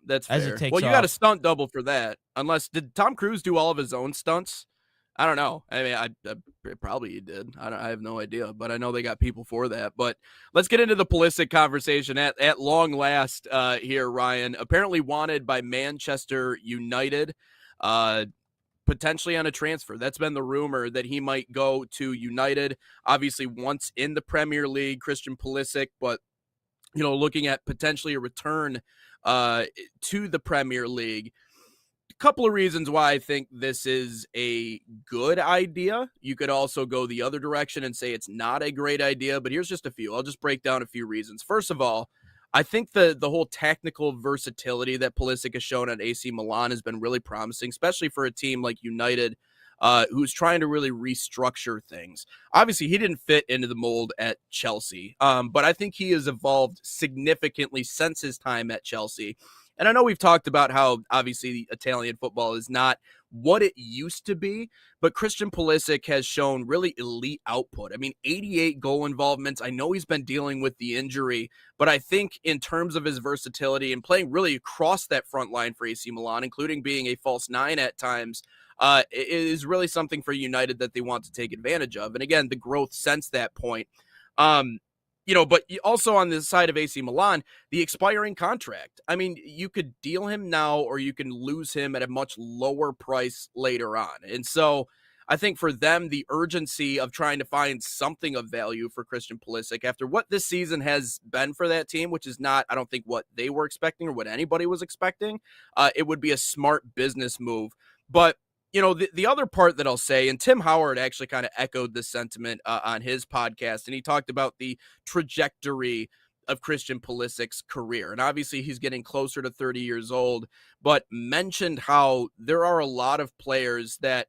that's As it fair. takes Well, you got a off. stunt double for that. Unless did Tom Cruise do all of his own stunts? I don't know. I mean, I probably he did. I have no idea, but I know they got people for that. But let's get into the Pulisic conversation at long last here, Ryan. Apparently wanted by Manchester United, potentially on a transfer. That's been the rumor that he might go to United. Obviously, once in the Premier League, Christian Pulisic, but looking at potentially a return to the Premier League. Couple of reasons why I think this is a good idea. You could also go the other direction and say it's not a great idea, but here's just a few. I'll just break down a few reasons. First of all, I think the whole technical versatility that Pulisic has shown at AC Milan has been really promising, especially for a team like United, who's trying to really restructure things. Obviously, he didn't fit into the mold at Chelsea, but I think he has evolved significantly since his time at Chelsea. And I know we've talked about how obviously Italian football is not what it used to be, but Christian Pulisic has shown really elite output. I mean, 88 goal involvements. I know he's been dealing with the injury, but I think in terms of his versatility and playing really across that front line for AC Milan, including being a false nine at times, it is really something for United that they want to take advantage of. And again, the growth since that point. But also on the side of AC Milan, the expiring contract. I mean, you could deal him now or you can lose him at a much lower price later on. And so I think for them, the urgency of trying to find something of value for Christian Pulisic after what this season has been for that team, which is not, I don't think, what they were expecting or what anybody was expecting, it would be a smart business move. But the other part that I'll say, and Tim Howard actually kind of echoed this sentiment on his podcast, and he talked about the trajectory of Christian Pulisic's career. And obviously he's getting closer to 30 years old, but mentioned how there are a lot of players that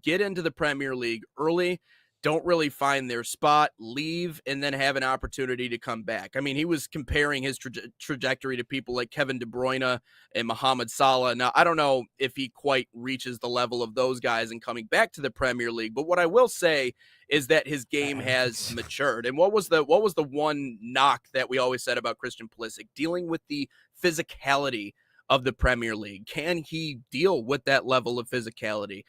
get into the Premier League early, don't really find their spot, leave, and then have an opportunity to come back. I mean, he was comparing his trajectory to people like Kevin De Bruyne and Mohamed Salah. Now, I don't know if he quite reaches the level of those guys in coming back to the Premier League, but what I will say is that his game has matured. And what was the one knock that we always said about Christian Pulisic? Dealing with the physicality of the Premier League. Can he deal with that level of physicality?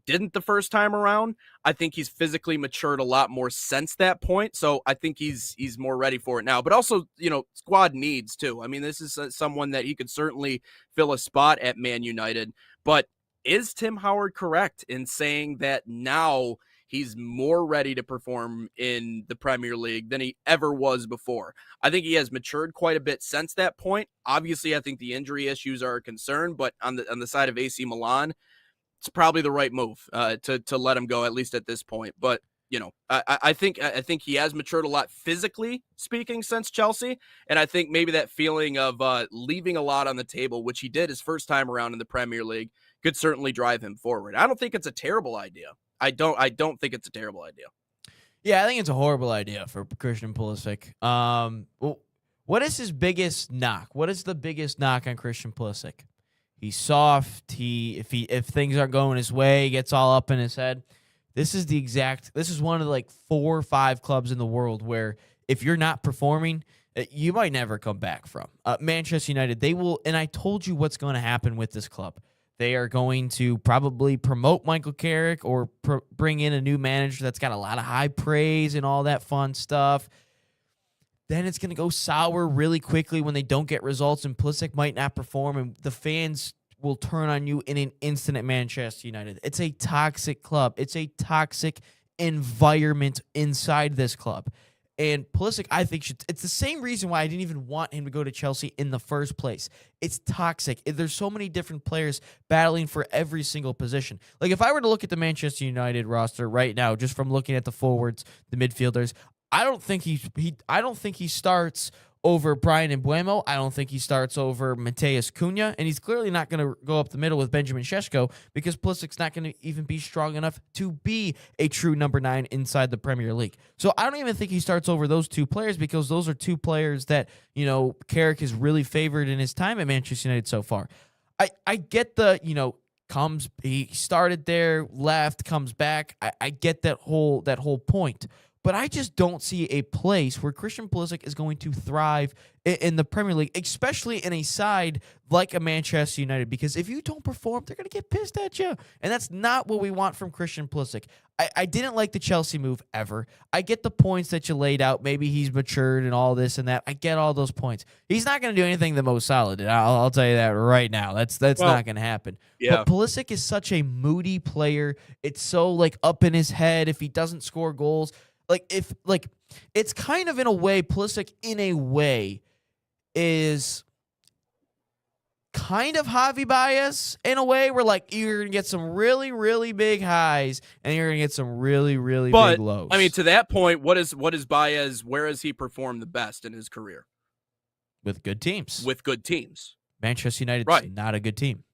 Didn't the first time around. I think he's physically matured a lot more since that point. So I think he's more ready for it now. But also, squad needs too. I mean, this is someone that he could certainly fill a spot at Man United. But is Tim Howard correct in saying that now he's more ready to perform in the Premier League than he ever was before? I think he has matured quite a bit since that point. Obviously, I think the injury issues are a concern, but on the side of AC Milan, it's probably the right move to let him go, at least at this point. But I think he has matured a lot physically speaking since Chelsea, and I think maybe that feeling of leaving a lot on the table, which he did his first time around in the Premier League, could certainly drive him forward. I don't think it's a terrible idea. I don't think it's a terrible idea. Yeah, I think it's a horrible idea for Christian Pulisic. What is his biggest knock? What is the biggest knock on Christian Pulisic? He's soft. If things aren't going his way, he gets all up in his head. This is one of the 4 or 5 clubs in the world where if you're not performing, you might never come back from. Manchester United, they will, and I told you what's going to happen with this club. They are going to probably promote Michael Carrick or bring in a new manager that's got a lot of high praise and all that fun stuff. Then it's going to go sour really quickly when they don't get results, and Pulisic might not perform, and the fans will turn on you in an instant at Manchester United. It's a toxic club. It's a toxic environment inside this club. And Pulisic, I think, it's the same reason why I didn't even want him to go to Chelsea in the first place. It's toxic. There's so many different players battling for every single position. Like, if I were to look at the Manchester United roster right now, just from looking at the forwards, the midfielders, I don't think he starts over Brian Mbuemo. I don't think he starts over Mateus Cunha, and he's clearly not going to go up the middle with Benjamin Šeško because Pulisic's not going to even be strong enough to be a true number 9 inside the Premier League. So I don't even think he starts over those two players because those are two players that, Carrick has really favored in his time at Manchester United so far. I get the, he started there, left, comes back. I get that whole point. But I just don't see a place where Christian Pulisic is going to thrive in the Premier League, especially in a side like a Manchester United. Because if you don't perform, they're going to get pissed at you. And that's not what we want from Christian Pulisic. I didn't like the Chelsea move ever. I get the points that you laid out. Maybe he's matured and all this and that. I get all those points. He's not going to do anything the most solid. And I'll tell you that right now. That's not going to happen. Yeah. But Pulisic is such a moody player. It's so up in his head if he doesn't score goals. It's kind of in a way, Pulisic in a way is kind of Javi Baez in a way where you're going to get some really, really big highs and you're going to get some really, really big lows. I mean, to that point, what is Baez, where has he performed the best in his career? With good teams. Manchester United's not a good team.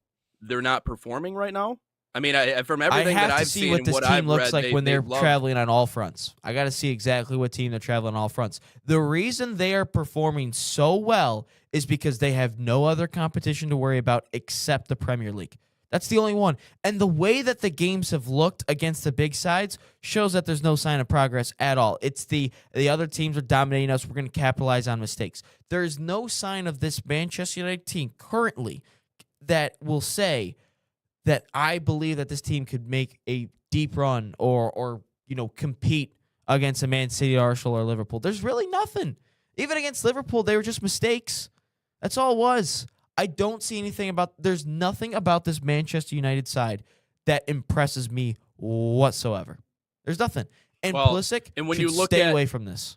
They're not performing right now? I mean, from everything that I've see seen what this and what team I've looks read, like when they're traveling on all fronts. I got to see exactly what team they're traveling on all fronts. The reason they are performing so well is because they have no other competition to worry about except the Premier League. That's the only one. And the way that the games have looked against the big sides shows that there's no sign of progress at all. It's the other teams are dominating us. We're going to capitalize on mistakes. There's no sign of this Manchester United team currently that will say that I believe that this team could make a deep run or compete against a Man City, Arsenal, or Liverpool. There's really nothing. Even against Liverpool, they were just mistakes. That's all it was. I don't see there's nothing about this Manchester United side that impresses me whatsoever. There's nothing. And Pulisic should stay away from this.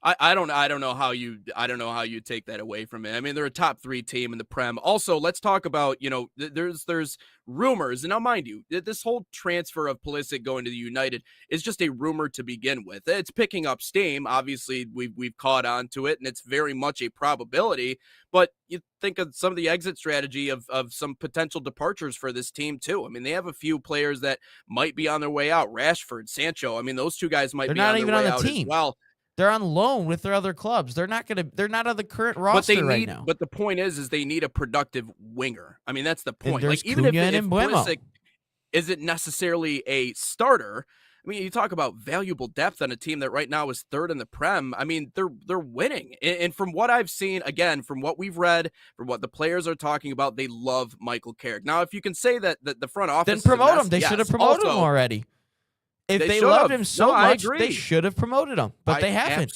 I don't know how you take that away from it. I mean, they're a top 3 team in the Prem. Also, let's talk about, there's rumors, and now mind you, this whole transfer of Pulisic going to the United is just a rumor to begin with. It's picking up steam. Obviously, we've caught on to it, and it's very much a probability. But you think of some of the exit strategy of some potential departures for this team too. I mean, they have a few players that might be on their way out. Rashford, Sancho. I mean, those two guys might be on their way out as well. They're on loan with their other clubs. They're not on the current roster right now. But the point is they need a productive winger. I mean, that's the point. Even if Pulisic isn't necessarily a starter, I mean, you talk about valuable depth on a team that right now is 3rd in the Prem. I mean, they're winning. And from what I've seen, again, from what we've read, from what the players are talking about, they love Michael Carrick. Now, if you can say that the front office, then promote him. They should have promoted him already. If they loved him so much, they should have promoted him, but they haven't.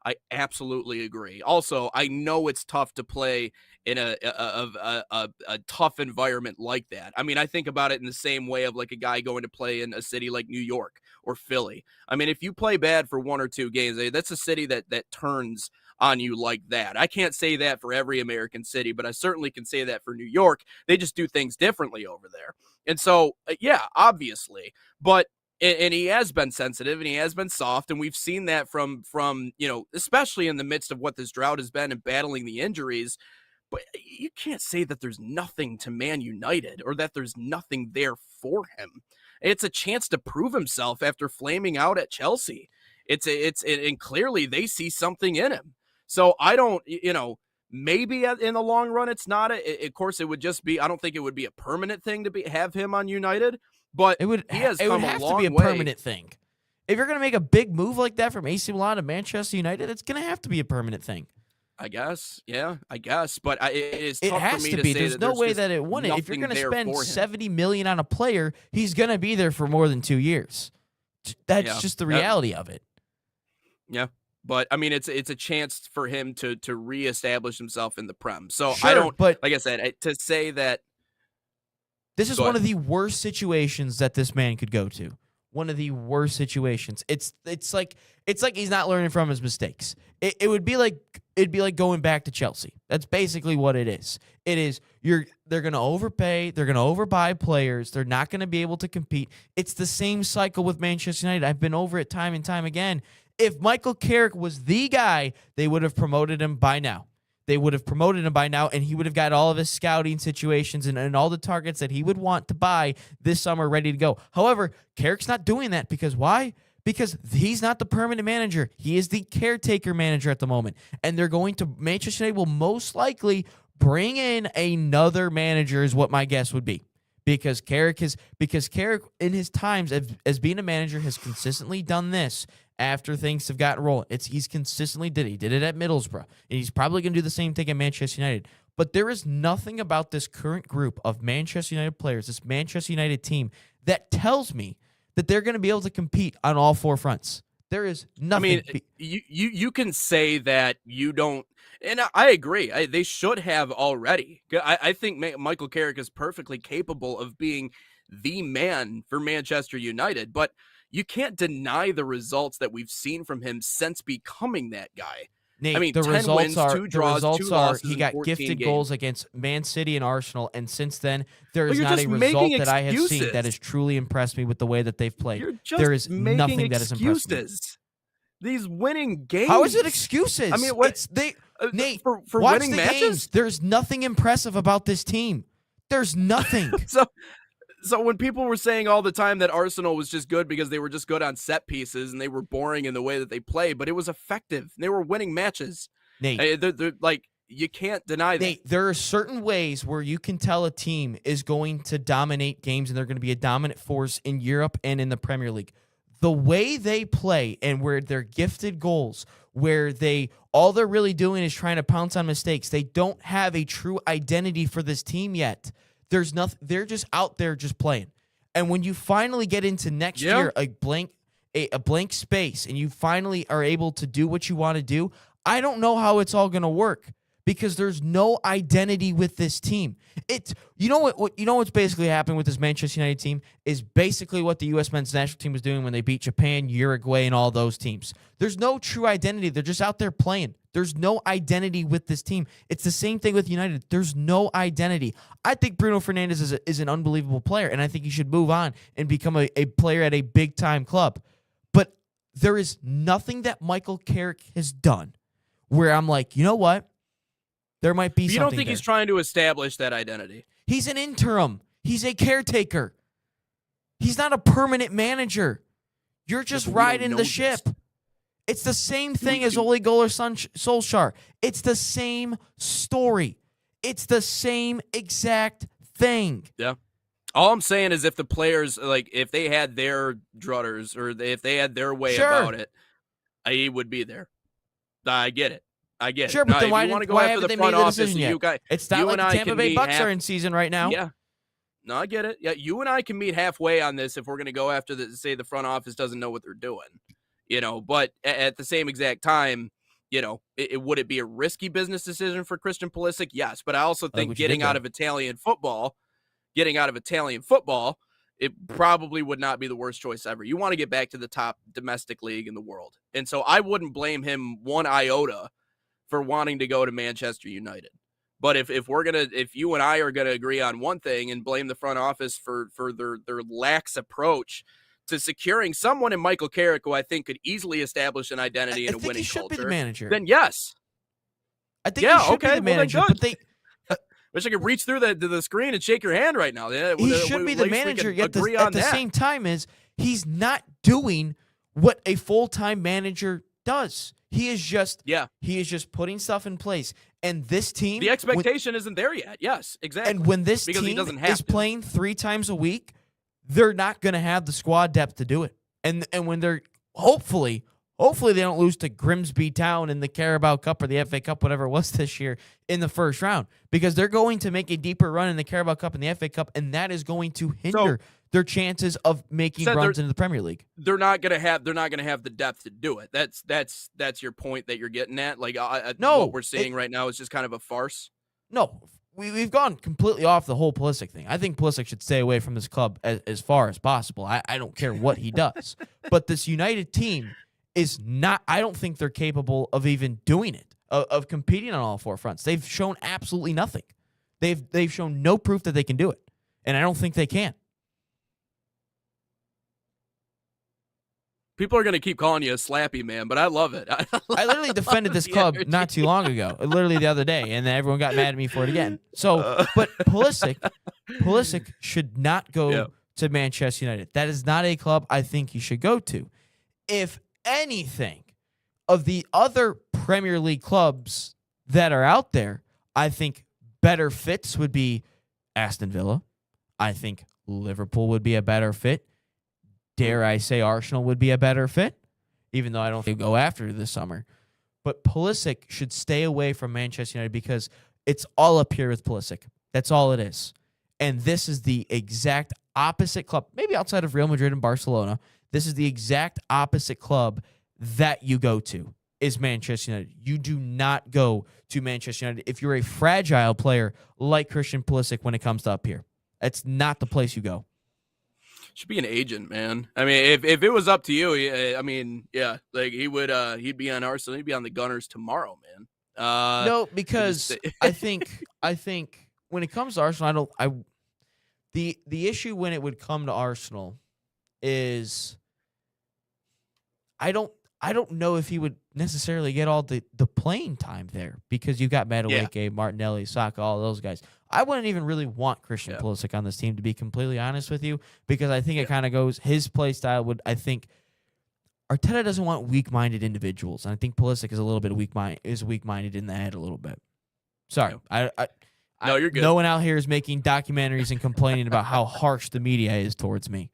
I absolutely agree. Also, I know it's tough to play in a tough environment like that. I mean, I think about it in the same way of a guy going to play in a city like New York or Philly. I mean, if you play bad for 1 or 2 games, that's a city that turns on you like that. I can't say that for every American city, but I certainly can say that for New York. They just do things differently over there. And so, yeah, obviously, but and he has been sensitive and he has been soft. And we've seen that from, especially in the midst of what this drought has been and battling the injuries. But you can't say that there's nothing to Man United or that there's nothing there for him. It's a chance to prove himself after flaming out at Chelsea. And clearly they see something in him. So I don't, maybe in the long run, it's not of course it would just be, I don't think it would be a permanent thing to have him on United. But it would have to be a permanent thing. If you're going to make a big move like that from AC Milan to Manchester United, it's going to have to be a permanent thing. I guess. Yeah, I guess. But it is tough it has for me to to be. say There's no way that it wouldn't. If you're going to spend $70 million on a player, he's going to be there for more than 2 years. That's just the reality of it. Yeah. But I mean, it's a chance for him to reestablish himself in the Prem. So sure, I don't, but like I said, to say that. This is one of the worst situations that this man could go to. One of the worst situations. It's like he's not learning from his mistakes. It'd be like going back to Chelsea. That's basically what it is. It is they're going to overpay, they're going to overbuy players, they're not going to be able to compete. It's the same cycle with Manchester United. I've been over it time and time again. If Michael Carrick was the guy, they would have promoted him by now. They would have promoted him by now, and he would have got all of his scouting situations and all the targets that he would want to buy this summer ready to go. However, Carrick's not doing that because why? Because he's not the permanent manager. He is the caretaker manager at the moment. And they're going to, Manchester United will most likely bring in another manager is what my guess would be. Because Carrick in his times as being a manager has consistently done this after things have gotten rolling. He's consistently did it. He did it at Middlesbrough. And he's probably going to do the same thing at Manchester United. But there is nothing about this current group of Manchester United players, this Manchester United team, that tells me that they're going to be able to compete on all four fronts. There is nothing. I mean, you can say that you don't, and I agree. They should have already. I think Michael Carrick is perfectly capable of being the man for Manchester United, but you can't deny the results that we've seen from him since becoming that guy. Nate, I mean, the 10 results wins, are 2 draws, the results 2 are losses he in got 14 gifted games. goals against Man City and Arsenal, and since then there is you're not just a result making that I have seen excuses. that has truly impressed me with the way that they've played. You're just There is making nothing that has impressed me. excuses. These winning games. How is it excuses? I mean, what? It's Nate, for watch winning the matches. games. There's nothing impressive about this team. There's nothing. So when people were saying all the time that Arsenal was just good because they were just good on set pieces and they were boring in the way that they play, but it was effective. They were winning matches. Nate, They're like, you can't deny that. Nate, there are certain ways where you can tell a team is going to dominate games and they're going to be a dominant force in Europe and in the Premier League. The way they play and where they're gifted goals, where all they're really doing is trying to pounce on mistakes. They don't have a true identity for this team yet. There's nothing. They're just out there just playing. And when you finally get into next year, a blank space, and you finally are able to do what you want to do, I don't know how it's all going to work because there's no identity with this team. You know what's basically happening with this Manchester United team is basically what the U.S. men's national team was doing when they beat Japan, Uruguay, and all those teams. There's no true identity. They're just out there playing. There's no identity with this team. It's the same thing with United. There's no identity. I think Bruno Fernandes is an unbelievable player, and I think he should move on and become a player at a big-time club. But there is nothing that Michael Carrick has done where I'm like, you know what? There might be something. You don't think there. he's trying to establish that identity? He's an interim. He's a caretaker. He's not a permanent manager. You're just riding the ship. It's the same thing as Ole Gunnar Solskjaer. It's the same story. It's the same exact thing. Yeah. All I'm saying is if the players, like, if they had their druthers or if they had their way about it, he would be there. I get it. Sure, but then why haven't they made the decision yet? It's not like the Tampa Bay Bucks are in season right now. Yeah. No, I get it. Yeah, you and I can meet halfway on this if we're going to go after say the front office doesn't know what they're doing. But at the same exact time, would it be a risky business decision for Christian Pulisic? Yes, but I also think getting out of Italian football, it probably would not be the worst choice ever. You want to get back to the top domestic league in the world. And so I wouldn't blame him one iota for wanting to go to Manchester United. But if you and I are gonna agree on one thing and blame the front office for their lax approach to securing someone in Michael Carrick, who I think could easily establish an identity in a winning culture, be the manager. Then yes, I think he should be the manager. Well, but wish I could reach through the screen and shake your hand right now. He should be the manager. Yet at the same time, he's not doing what a full-time manager does. He is just putting stuff in place. And this team, the expectation isn't there yet. Yes, exactly. And when this team is playing 3 times a week, they're not going to have the squad depth to do it. And when they're hopefully they don't lose to Grimsby Town in the Carabao Cup or the FA Cup, whatever it was this year, in the first round, because they're going to make a deeper run in the Carabao Cup and the FA Cup, and that is going to hinder their chances of making runs into the Premier League. They're not gonna have the depth to do it. That's your point that you're getting at. Like, what we're seeing right now is just kind of a farce. No, we've gone completely off the whole Pulisic thing. I think Pulisic should stay away from this club as far as possible. I don't care what he does, but this United team is not. I don't think they're capable of even doing it, of competing on all 4 fronts. They've shown absolutely nothing. They've shown no proof that they can do it, and I don't think they can. People are going to keep calling you a slappy man, but I love it. I literally defended this the club energy. not too long ago, literally the other day, and then everyone got mad at me for it again. So, Uh, but Pulisic should not go to Manchester United. That is not a club I think he should go to. If anything, of the other Premier League clubs that are out there, I think better fits would be Aston Villa. I think Liverpool would be a better fit. Dare I say Arsenal would be a better fit, even though I don't think they'll go after this summer. But Pulisic should stay away from Manchester United because it's all up here with Pulisic. That's all it is. And this is the exact opposite club, maybe outside of Real Madrid and Barcelona. This is the exact opposite club that you go to is Manchester United. You do not go to Manchester United if you're a fragile player like Christian Pulisic when it comes to up here. That's not the place you go. Should be an agent, man. I mean, if it was up to you, like he'd be on Arsenal, he'd be on the Gunners tomorrow, man. No, because I think when it comes to Arsenal, the issue when it would come to Arsenal is I don't know if he would necessarily get all the playing time there because you've got Madueke, Martinelli, Saka, all those guys. I wouldn't even really want Christian Pulisic on this team, to be completely honest with you, because I think it kind of goes his play style would. I think Arteta doesn't want weak-minded individuals, and I think Pulisic is a little bit weak-minded in the head a little bit. Sorry, No, you're good. No one out here is making documentaries and complaining about how harsh the media is towards me.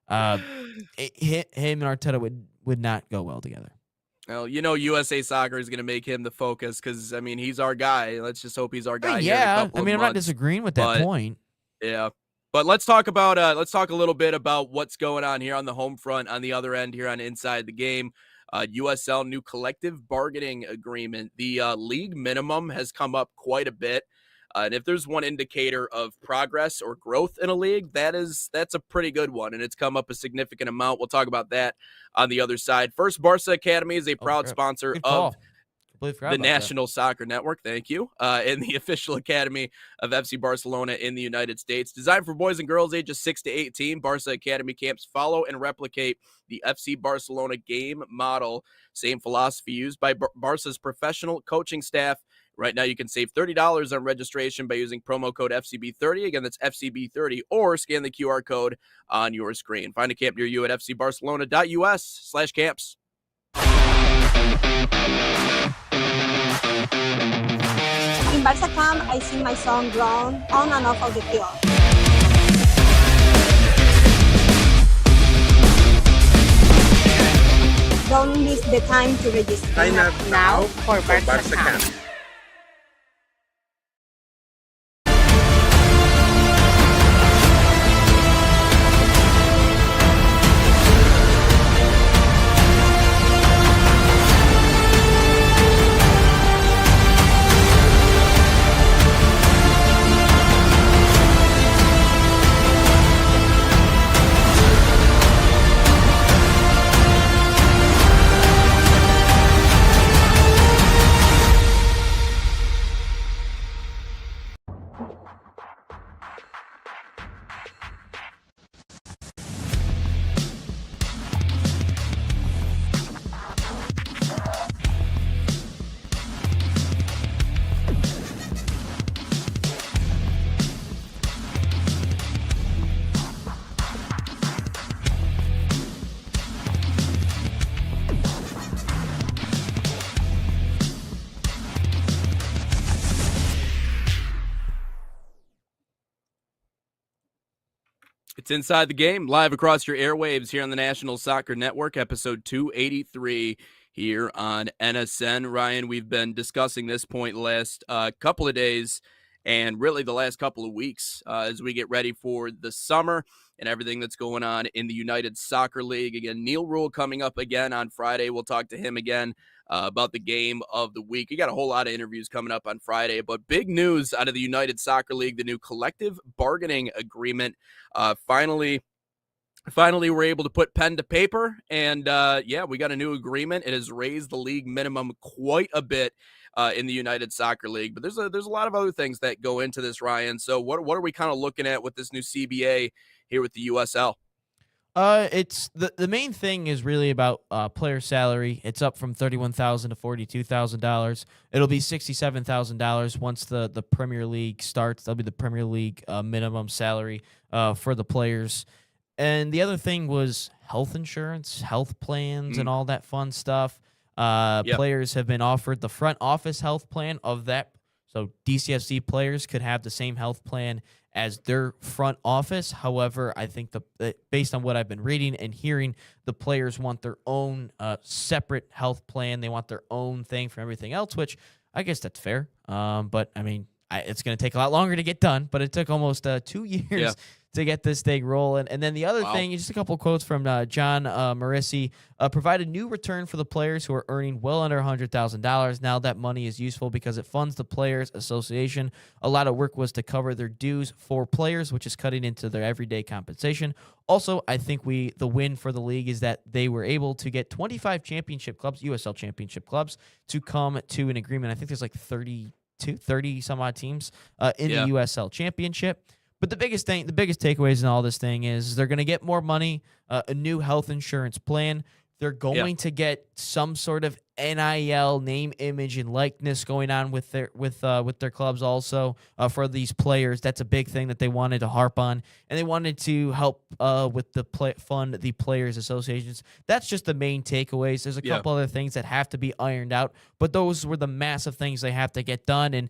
Him and Arteta would not go well together. Well, USA Soccer is going to make him the focus because, I mean, he's our guy. Let's just hope he's our guy. I'm not disagreeing with that point. Yeah. But let's talk a little bit about what's going on here on the home front on the other end here on Inside the Game. USL new collective bargaining agreement. The league minimum has come up quite a bit. And if there's one indicator of progress or growth in a league, that's a pretty good one. And it's come up a significant amount. We'll talk about that on the other side. First, Barca Academy is a proud sponsor of the National Soccer Network. Thank you. And the official academy of FC Barcelona in the United States. Designed for boys and girls ages 6 to 18, Barca Academy camps follow and replicate the FC Barcelona game model. Same philosophy used by Barca's professional coaching staff. Right now, you can save $30 on registration by using promo code FCB30. Again, that's FCB30, or scan the QR code on your screen. Find a camp near you at fcbarcelona.us/camps. In Barca Camp, I sing my song Grown on and off of the field. Don't miss the time to register. Sign up now for Barca Camp. It's Inside the Game, live across your airwaves here on the National Soccer Network, episode 283 here on NSN. Ryan, we've been discussing this point last couple of days and really the last couple of weeks as we get ready for the summer and everything that's going on in the United Soccer League. Again, Neil Rule coming up again on Friday. We'll talk to him again about the game of the week. We got a whole lot of interviews coming up on Friday, but big news out of the United Soccer League, the new collective bargaining agreement. Finally, we're able to put pen to paper, and we got a new agreement. It has raised the league minimum quite a bit in the United Soccer League, but there's a lot of other things that go into this, Ryan. So what are we kind of looking at with this new CBA here with the USL? It's the main thing is really about player salary. It's up from $31,000 to $42,000. It'll be $67,000 once the Premier League starts. That'll be the Premier League minimum salary for the players. And the other thing was health insurance, health plans, and all that fun stuff. Yep. Players have been offered the front office health plan of that. So DCFC players could have the same health plan as their front office. However, I think based on what I've been reading and hearing, the players want their own separate health plan. They want their own thing from everything else, which I guess that's fair. But I mean, it's going to take a lot longer to get done. But it took almost 2 years to get this thing rolling. And then the other thing, just a couple quotes from John Marissi, provide a new return for the players who are earning well under $100,000. Now that money is useful because it funds the Players Association. A lot of work was to cover their dues for players, which is cutting into their everyday compensation. Also, I think the win for the league is that they were able to get 25 championship clubs, USL championship clubs, to come to an agreement. I think there's like 30 some odd teams in the USL championship. But the biggest takeaways in all this thing is they're going to get more money, a new health insurance plan. They're going to get some sort of NIL name, image, and likeness going on with their clubs also for these players. That's a big thing that they wanted to harp on, and they wanted to help with fund the players associations. That's just the main takeaways. There's a couple other things that have to be ironed out, but those were the massive things they have to get done. And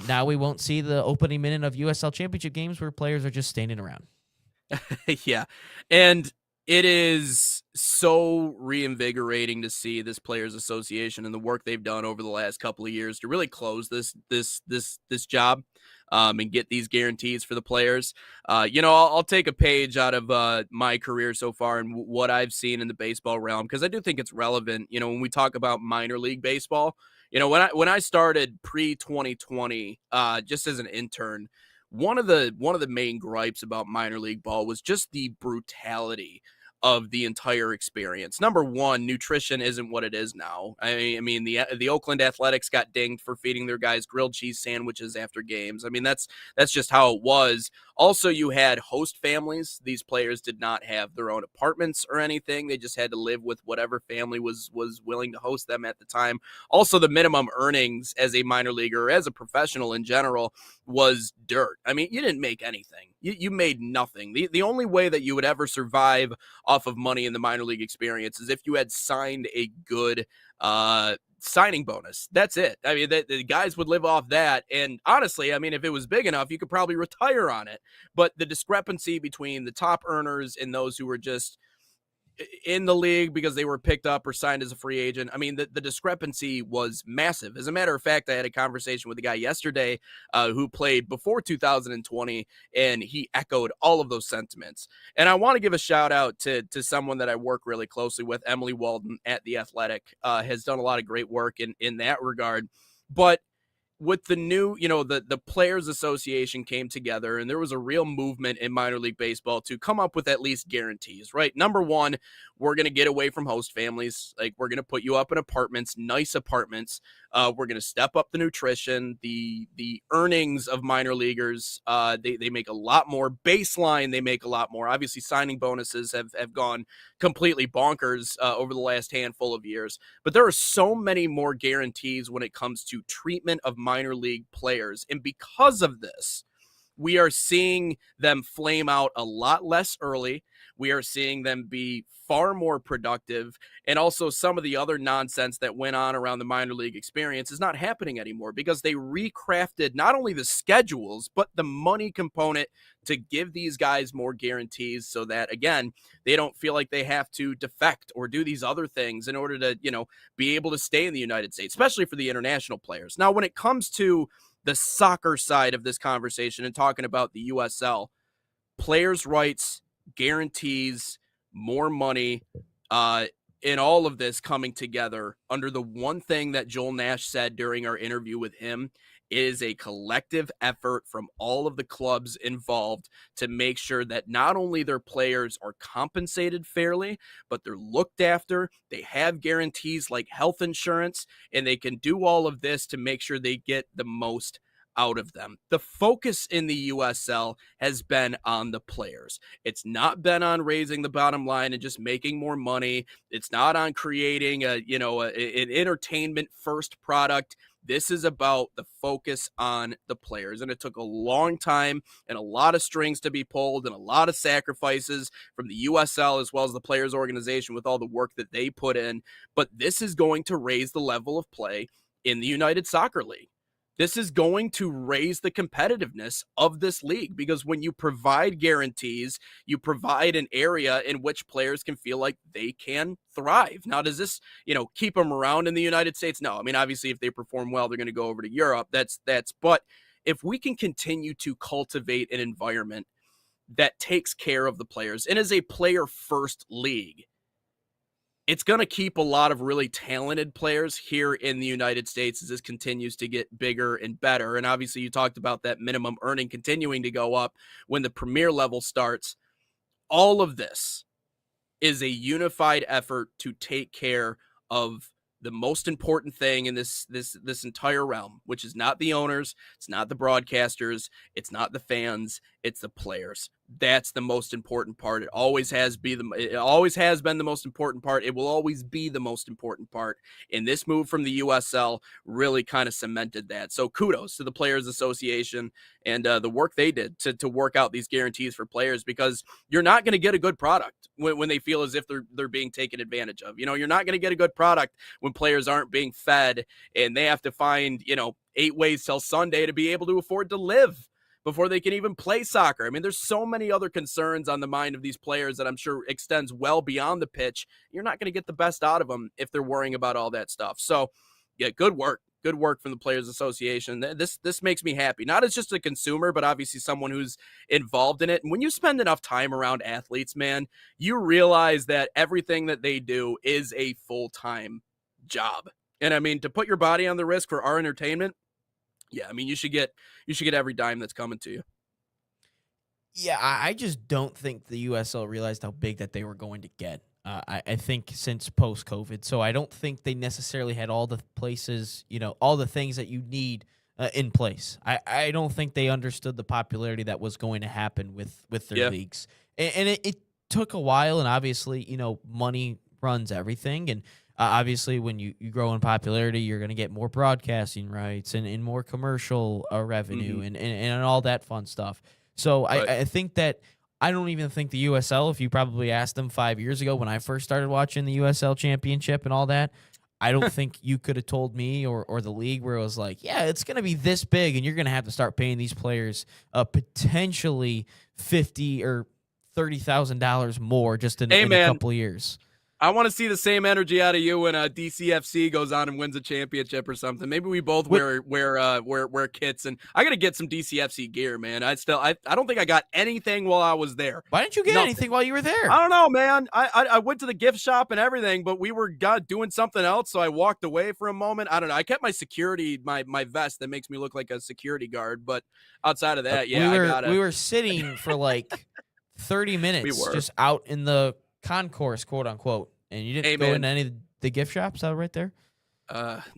now we won't see the opening minute of USL Championship games where players are just standing around. Yeah, and it is so reinvigorating to see this Players Association and the work they've done over the last couple of years to really close this job and get these guarantees for the players. I'll take a page out of my career so far and what I've seen in the baseball realm, because I do think it's relevant. When we talk about minor league baseball, when I started pre-2020, just as an intern, one of the main gripes about minor league ball was just the brutality of the entire experience. Number one, nutrition isn't what it is now. I mean, the Oakland Athletics got dinged for feeding their guys grilled cheese sandwiches after games. I mean, that's just how it was. Also, you had host families. These players did not have their own apartments or anything. They just had to live with whatever family was willing to host them at the time. Also, the minimum earnings as a minor leaguer or as a professional in general was dirt. I mean, you didn't make anything. You made nothing. The only way that you would ever survive off of money in the minor league experience is if you had signed a good signing bonus. That's it. I mean, the guys would live off that. And honestly, I mean, if it was big enough, you could probably retire on it. But the discrepancy between the top earners and those who were just in the league because they were picked up or signed as a free agent, I mean, the discrepancy was massive. As a matter of fact, I had a conversation with a guy yesterday who played before 2020, and he echoed all of those sentiments. And I want to give a shout out to someone that I work really closely with, Emily Walden at The Athletic, has done a lot of great work in that regard. But with the new, the Players Association came together, and there was a real movement in minor league baseball to come up with at least guarantees, right? Number one, we're going to get away from host families. Like, we're going to put you up in apartments, nice apartments. We're going to step up the nutrition, the earnings of minor leaguers. They make a lot more baseline. They make a lot more. Obviously, signing bonuses have gone completely bonkers over the last handful of years. But there are so many more guarantees when it comes to treatment of minor league players. And because of this, we are seeing them flame out a lot less early. We are seeing them be far more productive. And also some of the other nonsense that went on around the minor league experience is not happening anymore because they recrafted not only the schedules, but the money component to give these guys more guarantees so that, again, they don't feel like they have to defect or do these other things in order to, be able to stay in the United States, especially for the international players. Now, when it comes to the soccer side of this conversation and talking about the USL, players' rights, guarantees, more money, in all of this coming together under the one thing that Joel Nash said during our interview with him is a collective effort from all of the clubs involved to make sure that not only their players are compensated fairly, but they're looked after, they have guarantees like health insurance, and they can do all of this to make sure they get the most out of them. The focus in the USL has been on the players. It's not been on raising the bottom line and just making more money. It's not on creating an entertainment first product. This is about the focus on the players. And it took a long time and a lot of strings to be pulled and a lot of sacrifices from the USL as well as the players organization with all the work that they put in. But this is going to raise the level of play in the United Soccer League. This is going to raise the competitiveness of this league, because when you provide guarantees, you provide an area in which players can feel like they can thrive. Now, does this, keep them around in the United States? No. I mean, obviously, if they perform well, they're going to go over to Europe. But if we can continue to cultivate an environment that takes care of the players and is a player-first league, it's going to keep a lot of really talented players here in the United States as this continues to get bigger and better. And obviously, you talked about that minimum earning continuing to go up when the premier level starts. All of this is a unified effort to take care of the most important thing in this entire realm, which is not the owners, it's not the broadcasters, it's not the fans, it's the players. That's the most important part. It always has been the most important part. It will always be the most important part. And this move from the USL really kind of cemented that. So kudos to the Players Association and the work they did to work out these guarantees for players, because you're not going to get a good product when they feel as if they're being taken advantage of. You're not going to get a good product when players aren't being fed and they have to find, 8 ways till Sunday to be able to afford to live before they can even play soccer. I mean, there's so many other concerns on the mind of these players that I'm sure extends well beyond the pitch. You're not going to get the best out of them if they're worrying about all that stuff. So, yeah, good work. Good work from the Players Association. This makes me happy, not as just a consumer, but obviously someone who's involved in it. And when you spend enough time around athletes, man, you realize that everything that they do is a full-time job. And I mean, to put your body on the risk for our entertainment, yeah, I mean, you should get every dime that's coming to you. Yeah, I just don't think the USL realized how big that they were going to get. I think since post-COVID. So I don't think they necessarily had all the places, all the things that you need in place. I don't think they understood the popularity that was going to happen with their leagues. And it took a while, and obviously, money runs everything. And obviously, when you grow in popularity, you're going to get more broadcasting rights and more commercial revenue and all that fun stuff. So right. I think that I don't even think the USL, if you probably asked them 5 years ago when I first started watching the USL Championship and all that, I don't think you could have told me or the league where it was like, yeah, it's going to be this big and you're going to have to start paying these players potentially $50,000 or $30,000 more just in a couple of years. I want to see the same energy out of you when DCFC goes on and wins a championship or something. Maybe we both wear kits, and I got to get some DCFC gear, man. I don't think I got anything while I was there. Why didn't you get anything while you were there? I don't know, man. I went to the gift shop and everything, but we were doing something else, so I walked away for a moment. I don't know. I kept my security, my vest that makes me look like a security guard, but outside of that, we were sitting for like 30 minutes just out in the concourse, quote unquote. And you didn't go into any of the gift shops out right there?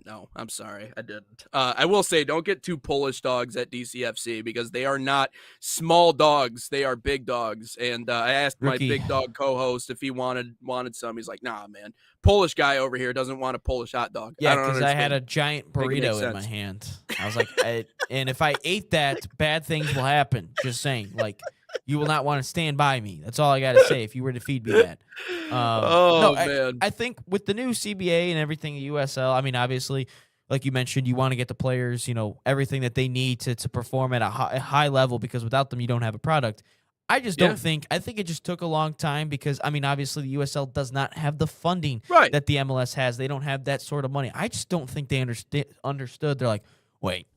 No, I'm sorry. I didn't. I will say, don't get two Polish dogs at DCFC because they are not small dogs. They are big dogs. And I asked my big dog co-host if he wanted some. He's like, nah, man. Polish guy over here doesn't want a Polish hot dog. Yeah, because I had a giant burrito in my hand. I was like, and if I ate that, bad things will happen. Just saying. Like, you will not want to stand by me. That's all I got to say if you were to feed me that. Man. I think with the new CBA and everything, USL, I mean, obviously, like you mentioned, you want to get the players, everything that they need to perform at a high level, because without them, you don't have a product. I just don't think – I think it just took a long time because, I mean, obviously the USL does not have the funding that the MLS has. They don't have that sort of money. I just don't think they understood. They're like, wait,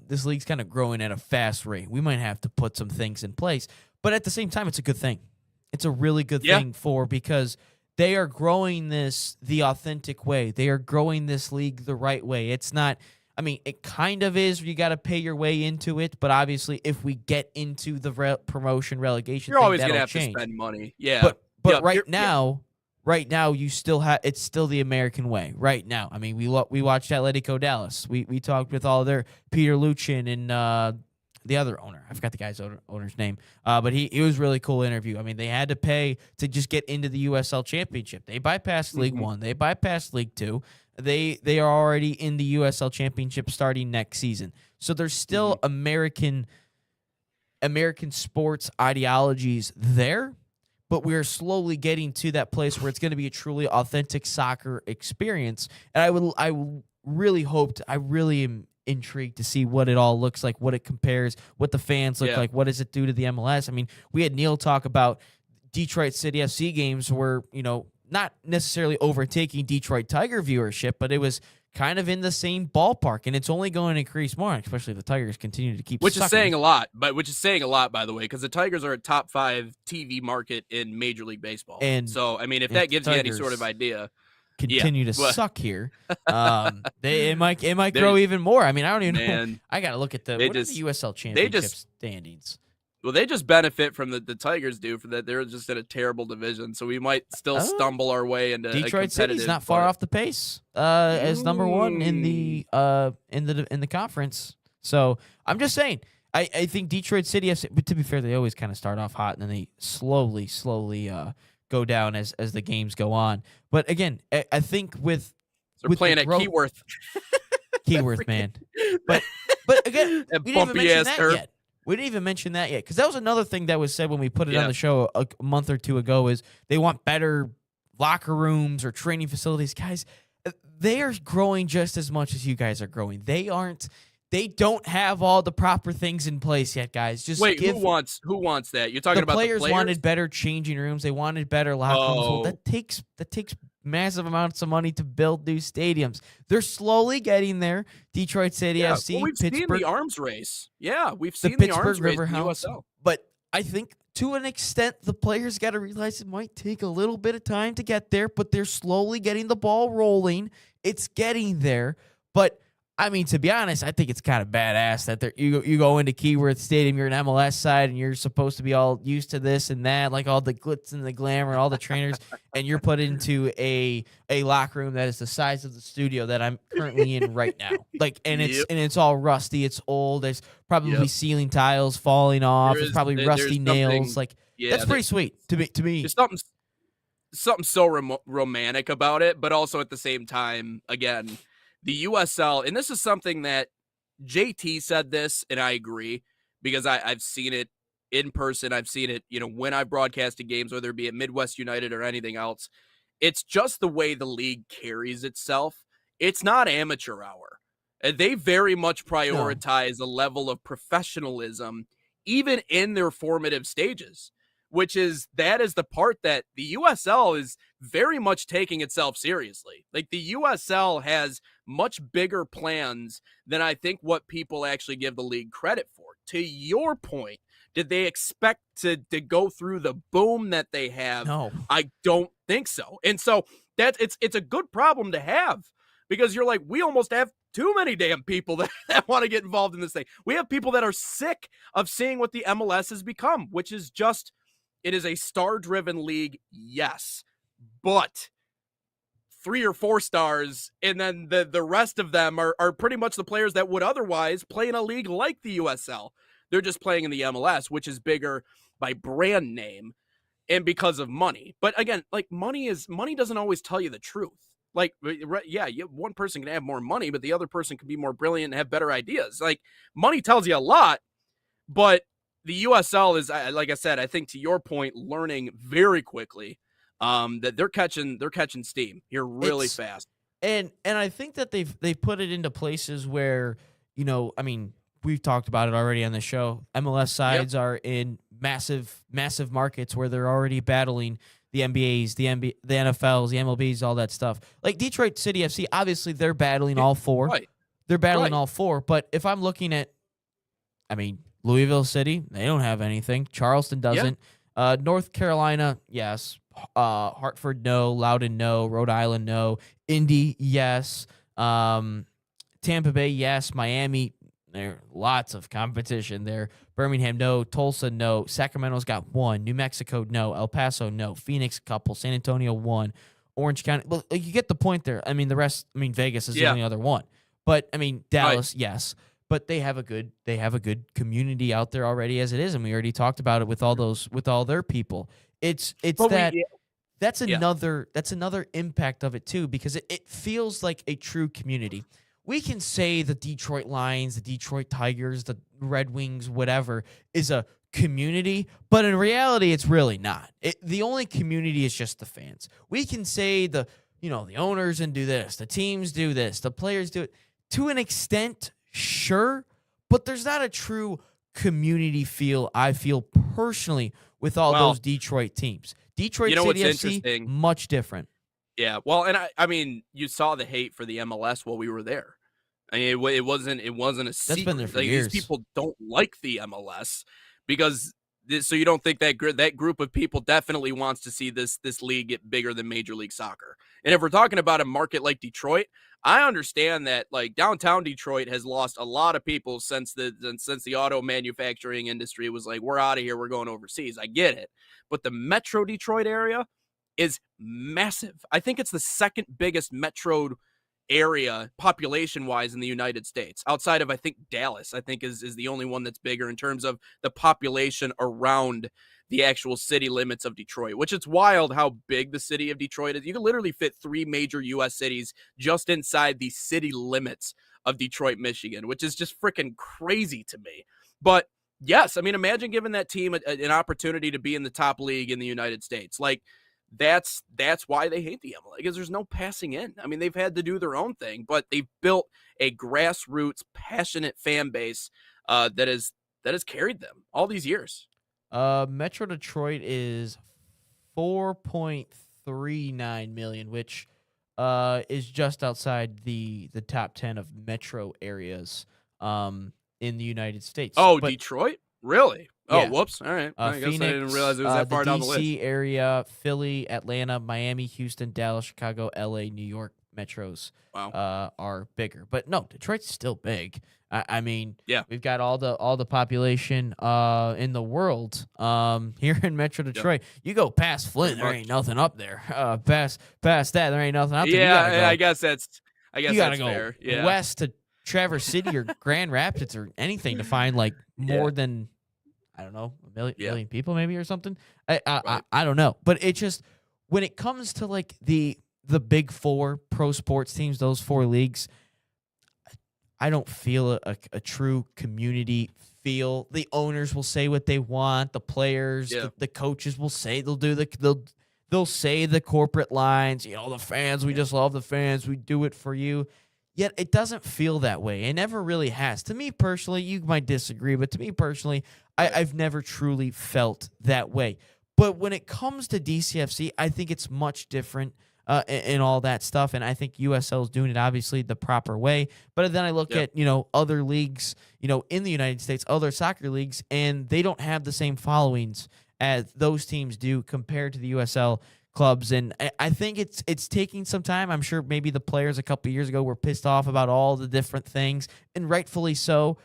this league's kind of growing at a fast rate. We might have to put some things in place. But at the same time, it's a good thing. It's a really good thing because they are growing this the authentic way. They are growing this league the right way. It's not, I mean, it kind of is. You got to pay your way into it. But obviously, if we get into the promotion relegation you're thing, always going to have change. To spend money. Yeah. But right now, right now you still have it's still the American way right now. I mean, we watched Atletico Dallas. We talked with all their Peter Luchin and the other owner. I forgot the guy's owner's name. But he was really cool interview. I mean, they had to pay to just get into the USL Championship. They bypassed League One. They bypassed League Two. They are already in the USL Championship starting next season. So there's still American sports ideologies there, but we are slowly getting to that place where it's going to be a truly authentic soccer experience. And I really am intrigued to see what it all looks like, what it compares, what the fans look like, what does it do to the MLS. I mean, we had Neil talk about Detroit City FC games were, not necessarily overtaking Detroit Tiger viewership, but it was kind of in the same ballpark, and it's only going to increase more, especially if the Tigers continue to keep which sucking. is saying a lot, by the way, because the Tigers are a top 5 TV market in Major League Baseball. And so, I mean, if that gives you any sort of idea, continue to suck here, it might grow even more. I mean, I don't even know. I got to look at the USL Championship standings. Well, they just benefit from the Tigers do for that. They're just in a terrible division, so we might still stumble our way into Detroit City's not far off the pace as number one in the conference. So I'm just saying, I think Detroit City FC, but to be fair, they always kind of start off hot and then they slowly go down as the games go on. But again, I think with playing at Keyworth, man. But again, we didn't even mention that yet. We didn't even mention that yet, because that was another thing that was said when we put it on the show a month or two ago, is they want better locker rooms or training facilities. Guys, they are growing just as much as you guys are growing. They don't have all the proper things in place yet, guys. Just wait, who wants that? You're talking about the players? Wanted better changing rooms. They wanted better locker rooms. Well, that takes massive amounts of money to build new stadiums. They're slowly getting there. Detroit City FC, we've Pittsburgh, seen the arms race. Yeah, we've seen the arms race in the USL. But I think to an extent, the players got to realize it might take a little bit of time to get there, but they're slowly getting the ball rolling. It's getting there. But I mean, to be honest, I think it's kind of badass that you go into Keyworth Stadium, you're an MLS side, and you're supposed to be all used to this and that, like all the glitz and the glamour, all the trainers, and you're put into a locker room that is the size of the studio that I'm currently in right now. Like, and it's all rusty, it's old. There's probably ceiling tiles falling off. There's probably rusty nails. Like, that's pretty sweet to me. There's something so romantic about it, but also at the same time, again, the USL, and this is something that JT said this, and I agree, because I've seen it in person. I've seen it, when I've broadcasted games, whether it be at Midwest United or anything else. It's just the way the league carries itself. It's not amateur hour. They very much prioritize a level of professionalism, even in their formative stages, that is the part that the USL is very much taking itself seriously. Like, the USL has much bigger plans than I think what people actually give the league credit for. To your point, did they expect to go through the boom that they have? No. I don't think so. And so it's a good problem to have, because you're like, we almost have too many damn people that want to get involved in this thing. We have people that are sick of seeing what the MLS has become, which is just, it is a star-driven league, yes, but 3 or 4 stars, and then the rest of them are pretty much the players that would otherwise play in a league like the USL. They're just playing in the MLS, which is bigger by brand name and because of money. But again, like, money doesn't always tell you the truth. Like, one person can have more money, but the other person can be more brilliant and have better ideas. Like, money tells you a lot, but the USL is, like I said, I think to your point, learning very quickly that they're catching steam here really fast. And I think that they've put it into places where, I mean, we've talked about it already on the show. MLS sides are in massive markets where they're already battling the NBAs, the NFLs, the MLBs, all that stuff. Like Detroit City FC, obviously they're battling all four. Right. They're battling all four. But if I'm looking at, I mean, Louisville City, they don't have anything. Charleston doesn't. North Carolina, yes. Hartford, no. Loudoun, no. Rhode Island, no. Indy, yes. Tampa Bay, yes. Miami, There lots of competition there. Birmingham, no. Tulsa, no. Sacramento's got 1. New Mexico, no. El Paso, no. Phoenix, a couple. San Antonio, 1. Orange County. Well, you get the point there. I mean, the rest. I mean, Vegas is the only other one. But I mean, Dallas, yes. But they have a good community out there already as it is, and we already talked about it with all their people. It's But that's another impact of it too, because it feels like a true community. We can say the Detroit Lions, the Detroit Tigers, the Red Wings, whatever, is a community, but in reality, it's really not. The only community is just the fans. We can say the owners and do this, the teams do this, the players do it to an extent, sure, but there's not a true community feel. I feel personally with all those Detroit teams. Detroit City FC, much different. Yeah, well, and I mean, you saw the hate for the MLS while we were there. I mean, it wasn't a secret. That's been there for years. These people don't like the MLS because so you don't think that group of people definitely wants to see this league get bigger than Major League Soccer. And if we're talking about a market like Detroit, I understand that like downtown Detroit has lost a lot of people since the auto manufacturing industry was like, we're out of here, we're going overseas. I get it, but the Metro Detroit area is massive. I think it's the second biggest metro area population-wise in the United States. Outside of, I think, Dallas, I think is the only one that's bigger in terms of the population around the actual city limits of Detroit, which it's wild how big the city of Detroit is. You can literally fit 3 major U.S. cities just inside the city limits of Detroit, Michigan, which is just freaking crazy to me. But yes, I mean, imagine giving that team an opportunity to be in the top league in the United States. Like, that's why they hate the MLS, because there's no passing in. I mean, they've had to do their own thing, but they've built a grassroots, passionate fan base that has carried them all these years. Metro Detroit is 4.39 million, which is just outside the top 10 of metro areas in the United States. Oh, but Detroit? Really? Oh, yeah. Whoops. All right. I guess Phoenix, I didn't realize it was that far down the list. DC area, Philly, Atlanta, Miami, Houston, Dallas, Chicago, LA, New York metros are bigger. But no, Detroit's still big. I mean, yeah, we've got all the population in the world here in Metro Detroit. Yep. You go past Flint, there ain't nothing up there. Past that, there ain't nothing up there. Yeah, I guess that's go fair. Yeah. West to Traverse City or Grand Rapids or anything to find like more than, I don't know, a million people maybe or something. I don't know. But it just, when it comes to like the big 4 pro sports teams, those 4 leagues, I don't feel a true community feel. The owners will say what they want. The players, the coaches will say they'll say the corporate lines. The fans, we just love the fans. We do it for you. Yet it doesn't feel that way. It never really has. To me personally, you might disagree, but to me personally, I've never truly felt that way. But when it comes to DCFC, I think it's much different in all that stuff, and I think USL is doing it obviously the proper way. But then I look at other leagues, in the United States, other soccer leagues, and they don't have the same followings as those teams do compared to the USL clubs. And I think it's taking some time. I'm sure maybe the players a couple of years ago were pissed off about all the different things, and rightfully so.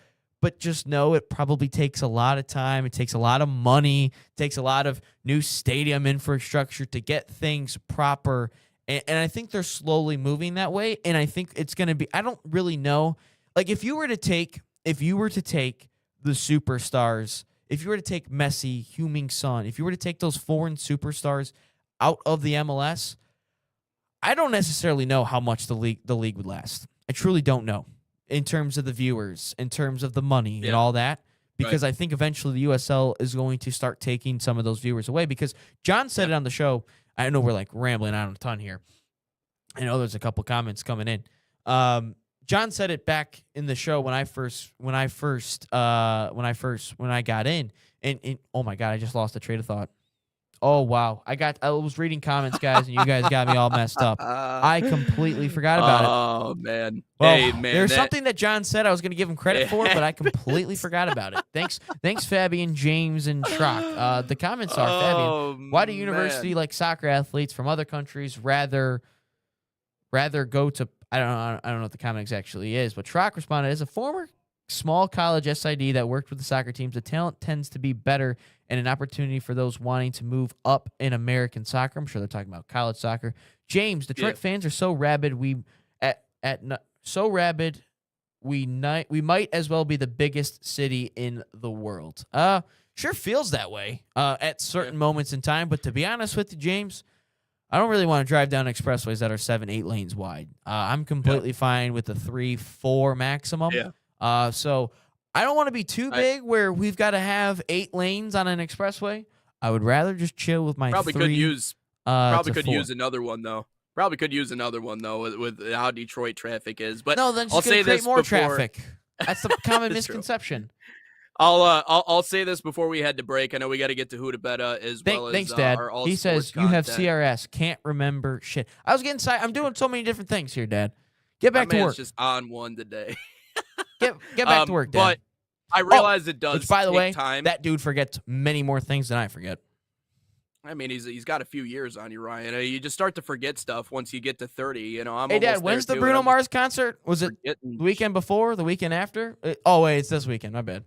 But just know it probably takes a lot of time. It takes a lot of money. It takes a lot of new stadium infrastructure to get things proper. And I think they're slowly moving that way. And I think it's going to be, I don't really know. Like if you were to take the superstars, if you were to take Messi, Heung-min Son, if you were to take those foreign superstars out of the MLS, I don't necessarily know how much the league would last. I truly don't know in terms of the viewers, in terms of the money and all that, because I think eventually the USL is going to start taking some of those viewers away, because John said it on the show. I know we're like rambling on a ton here. I know there's a couple comments coming in. John said it back in the show when I got in, and oh my God, I just lost a train of thought. Oh wow, I was reading comments, guys, and you guys got me all messed up. I completely forgot about it. Oh man, well, hey man, there's something that John said I was going to give him credit for, but I completely forgot about it. Thanks, Fabian, James, and Schrock. The comments are, Fabian, why do university like soccer athletes from other countries rather go to? I don't know what the comment actually is, but Schrock responded, as a former small college SID that worked with the soccer teams, the talent tends to be better and an opportunity for those wanting to move up in American soccer. I'm sure they're talking about college soccer. James, Detroit fans are so rabid. We might as well be the biggest city in the world. Sure feels that way at certain moments in time. But to be honest with you, James, I don't really want to drive down expressways that are 7-8 lanes wide. I'm completely fine with the 3-4 maximum. Yeah. So I don't want to be too big where we've got to have 8 lanes on an expressway. I would rather just chill with my Probably 3. could use another one though. With how Detroit traffic is. But no, then I'll just say create this more before, traffic. That's the common That's true. misconception. I'll say this before we head to break. I know we got to get to Who to Betta as well as thanks, Dad. our all He says sports you have content. CRS. Can't remember shit. I was getting I'm doing so many different things here, Dad. Get back My to man's work. just on one today. Get back to work, Dad. But I realize it does. Which, by the take way, time. that dude forgets many more things than I forget. I mean, he's got a few years on you, Ryan. You just start to forget stuff once you get to 30. You know, I'm Hey, Dad, almost when's there the too, and Bruno I'm Mars concert? Was it forgetting. the weekend before? The weekend after? Oh, wait, it's this weekend. My bad.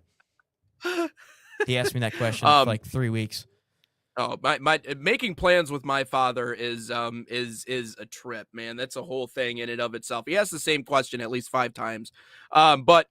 He asked me that question for like 3 weeks. Oh, my making plans with my father is a trip, man. That's a whole thing in and of itself. He asks the same question at least 5 times. But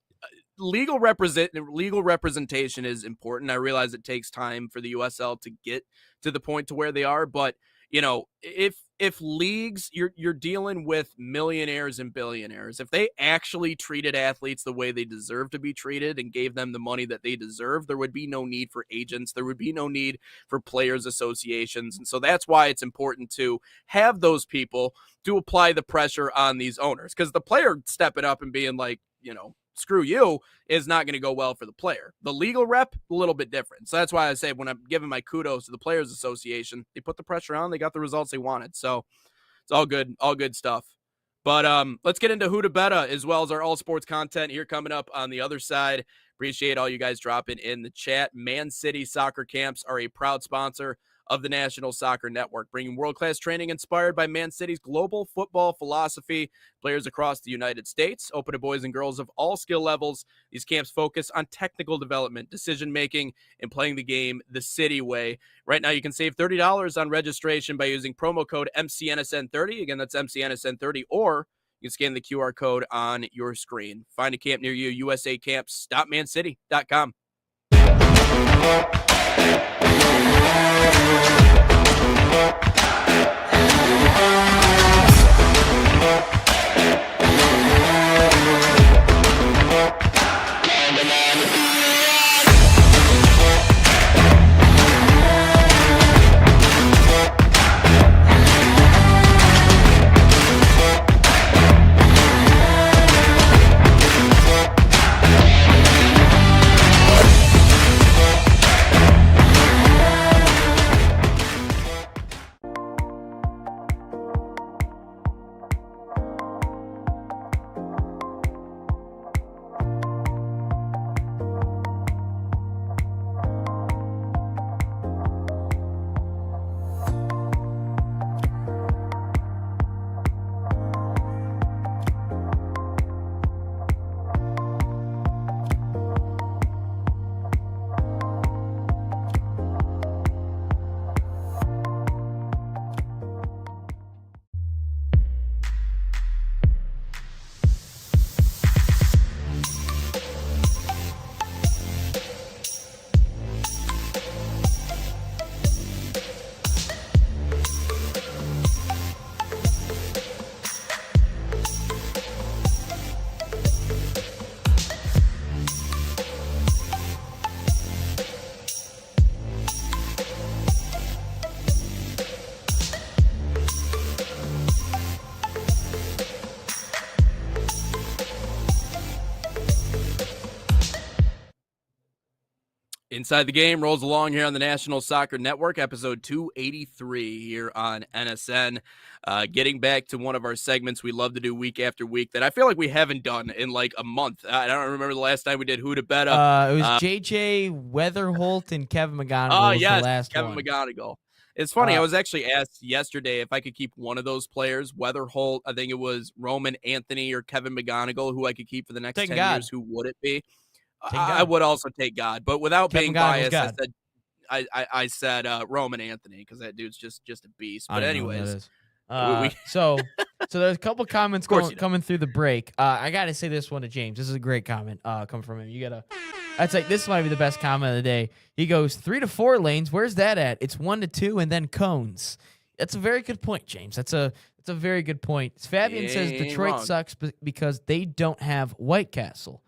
legal representation is important. I realize it takes time for the USL to get to the point to where they are, but you know, if leagues, you're dealing with millionaires and billionaires. If they actually treated athletes the way they deserve to be treated and gave them the money that they deserve, there would be no need for agents. There would be no need for players associations. And so that's why it's important to have those people to apply the pressure on these owners, because the player stepping up and being like, you know, screw you is not going to go well for the player. The legal rep, a little bit different. So that's why I say when I'm giving my kudos to the Players Association, they put the pressure on, they got the results they wanted. So it's all good stuff. But let's get into Who to Betta as well as our all sports content here coming up on the other side. Appreciate all you guys dropping in the chat. Man City Soccer Camps are a proud sponsor of the National Soccer Network, bringing world-class training inspired by Man City's global football philosophy. Players across the United States, open to boys and girls of all skill levels. These camps focus on technical development, decision-making, and playing the game the City way. Right now, you can save $30 on registration by using promo code MCNSN30. Again, that's MCNSN30, or you can scan the QR code on your screen. Find a camp near you, usacamps.mancity.com. Inside the Game rolls along here on the National Soccer Network, episode 283 here on NSN. Getting back to one of our segments we love to do week after week that I feel like we haven't done in like a month. I don't remember the last time we did Who to Betta. It was JJ Weatherholt and Kevin McGonigal. Oh, was yes, the last Kevin one. McGonigal. It's funny. I was actually asked yesterday if I could keep one of those players, whether Holt, I think it was Roman Anthony or Kevin McGonigal, who I could keep for the next 10 years. Who would it be? I would also take God, but without being biased, I said Roman Anthony because that dude's just a beast. But anyways, so there's a couple comments coming through the break. I gotta say this one to James. This is a great comment coming from him. I'd say this might be the best comment of the day. He goes 3 to 4 lanes. Where's that at? It's 1 to 2 and then cones. That's a very good point, James. That's a very good point. Fabian says Detroit sucks because they don't have White Castle.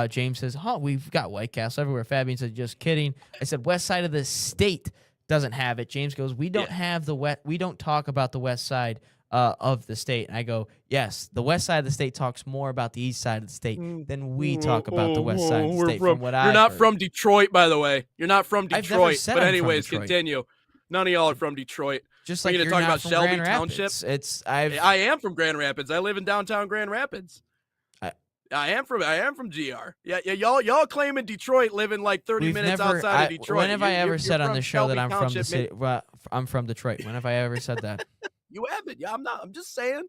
James says, we've got White Castle everywhere. Fabian said, just kidding. I said, west side of the state doesn't have it. James goes, we don't have we don't talk about the west side of the state. And I go, yes, the west side of the state talks more about the east side of the state than we talk about the west side of the state. You're not from Detroit, by the way. You're not from Detroit. But anyways, continue. None of y'all are from Detroit. Just like you're talk not about from Shelby Grand Township. Rapids. I am from Grand Rapids. I live in downtown Grand Rapids. I am from GR. Yeah, y'all claiming Detroit, living like 30 minutes outside of Detroit. When have I ever said on the show that I'm from the city? I'm from Detroit. When have I ever said that? You haven't. Yeah, I'm not. I'm just saying.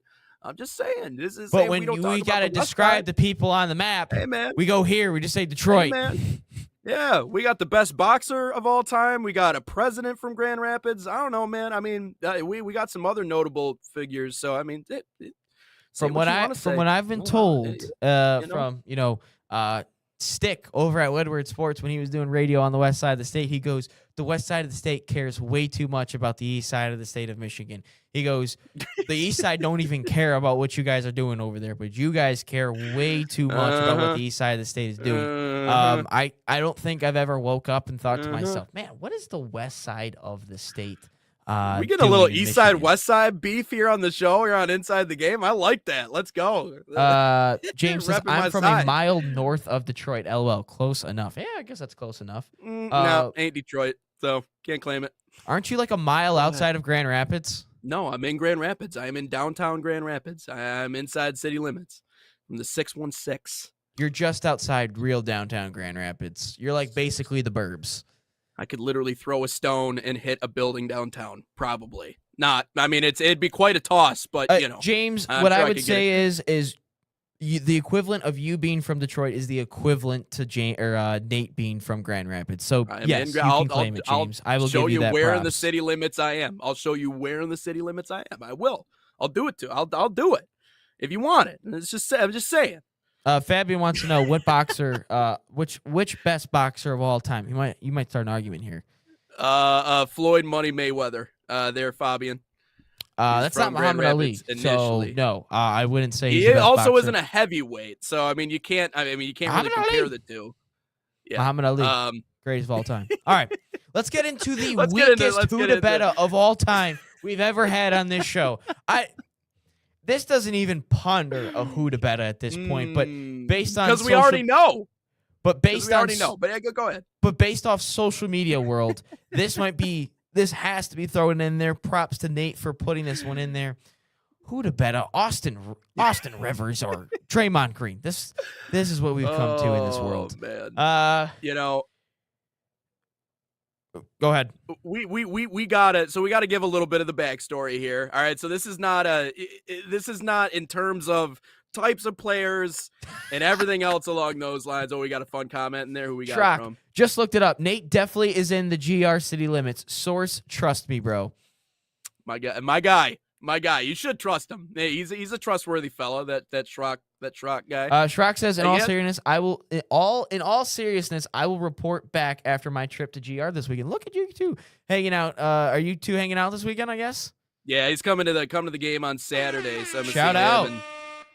This is. But when we got to describe the people on the map, hey man, we go here. We just say Detroit. Hey, man. Yeah, we got the best boxer of all time. We got a president from Grand Rapids. I don't know, man. I mean, we got some other notable figures. So I mean, from what I've been told, from Stick over at Woodward Sports when he was doing radio on the west side of the state, he goes, the west side of the state cares way too much about the east side of the state of Michigan. He goes, the east side don't even care about what you guys are doing over there, but you guys care way too much about what the east side of the state is doing. I don't think I've ever woke up and thought to myself, man, what is the west side of the state? We get a little east side, west side beef here on the show. You're on Inside the Game. I like that. Let's go. James says, I'm from a mile north of Detroit. LOL. Close enough. Yeah, I guess that's close enough. No, ain't Detroit, so can't claim it. Aren't you like a mile outside of Grand Rapids? No, I'm in Grand Rapids. I am in downtown Grand Rapids. I'm inside city limits from the 616. You're just outside real downtown Grand Rapids. You're like basically the burbs. I could literally throw a stone and hit a building downtown. Probably not. I mean, it'd be quite a toss, but James, what I would say is the equivalent of you being from Detroit is the equivalent to Nate being from Grand Rapids. So yes, you can claim it, James. I will show give you that where props. In the city limits I am. I'll show you where in the city limits I am. I will. I'll do it too. I'll do it if you want it. And I'm just saying. Fabian wants to know what boxer, which best boxer of all time. You might start an argument here. Floyd Money Mayweather. There, Fabian. That's not Muhammad Ali. Initially. So no, I wouldn't say he he's the best also boxer. isn't a heavyweight. So I mean, you can't really compare the two. Yeah. Muhammad Ali, greatest of all time. All right, let's get into the weakest Huda Betta of all time we've ever had on this show. This doesn't even ponder a Huda Betta at this point, but based on because we already know. But based on But yeah, go ahead. But based off social media world, this has to be thrown in there. Props to Nate for putting this one in there. Huda Betta, Austin Rivers, or Draymond Green. This is what we've come to in this world. Man. Go ahead. We got it. So we got to give a little bit of the backstory here. All right. So this is not in terms of types of players and everything else along those lines. Oh, we got a fun comment in there. Who we got Schrock, from? Just looked it up. Nate definitely is in the GR city limits. Source, trust me, bro. My guy. You should trust him. Hey, he's a trustworthy fellow. That Schrock guy. Schrock says, in all seriousness, I will report back after my trip to GR this weekend. Look at you two hanging out. Are you two hanging out this weekend? I guess. Yeah, he's coming to the game on Saturday. So I'm shout out.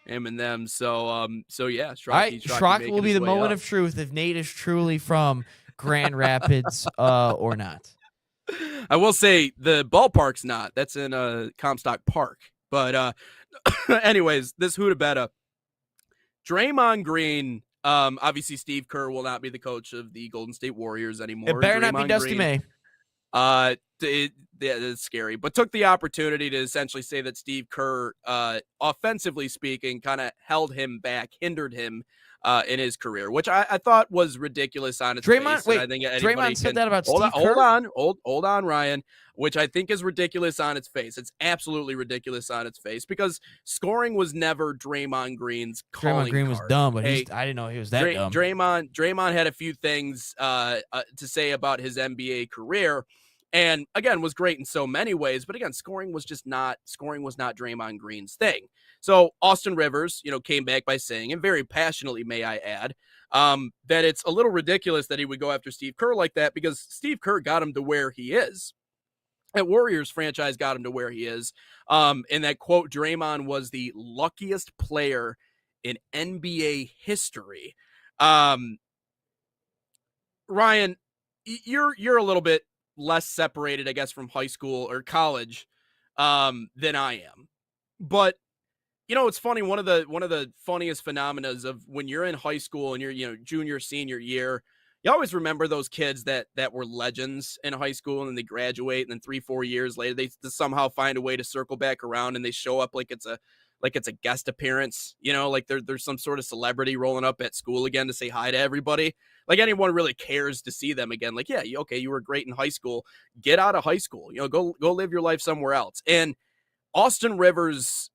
Him and them. So yeah, Schrock will be the moment of truth if Nate is truly from Grand Rapids or not. I will say the ballpark's not. That's in Comstock Park. But anyways, this Huda Betta. Draymond Green, obviously Steve Kerr will not be the coach of the Golden State Warriors anymore. It better not be Dusty May. It's scary, but took the opportunity to essentially say that Steve Kerr, offensively speaking, kind of held him back, hindered him in his career, which I thought was ridiculous on its Draymond, face. wait, I think anybody Draymond said can, that about hold Steve on, Kerr? hold on, Ryan, which I think is ridiculous on its face. It's absolutely ridiculous on its face because scoring was never Draymond Green's calling Draymond Green was card. dumb, but Hey, I didn't know he was that dumb. Draymond had a few things to say about his NBA career, and again was great in so many ways. But again, scoring was not Draymond Green's thing. So Austin Rivers, came back by saying, and very passionately, may I add, that it's a little ridiculous that he would go after Steve Kerr like that because Steve Kerr got him to where he is. That Warriors franchise got him to where he is. And that quote, Draymond was the luckiest player in NBA history. Ryan, you're a little bit less separated, I guess, from high school or college than I am. But it's funny. One of the funniest phenomena of when you're in high school and you're junior, senior year, you always remember those kids that were legends in high school and then they graduate and then 3-4 years later they somehow find a way to circle back around and they show up like it's a guest appearance, like there's some sort of celebrity rolling up at school again to say hi to everybody. Like anyone really cares to see them again. Like, yeah, okay, you were great in high school. Get out of high school. Go live your life somewhere else. And Austin Rivers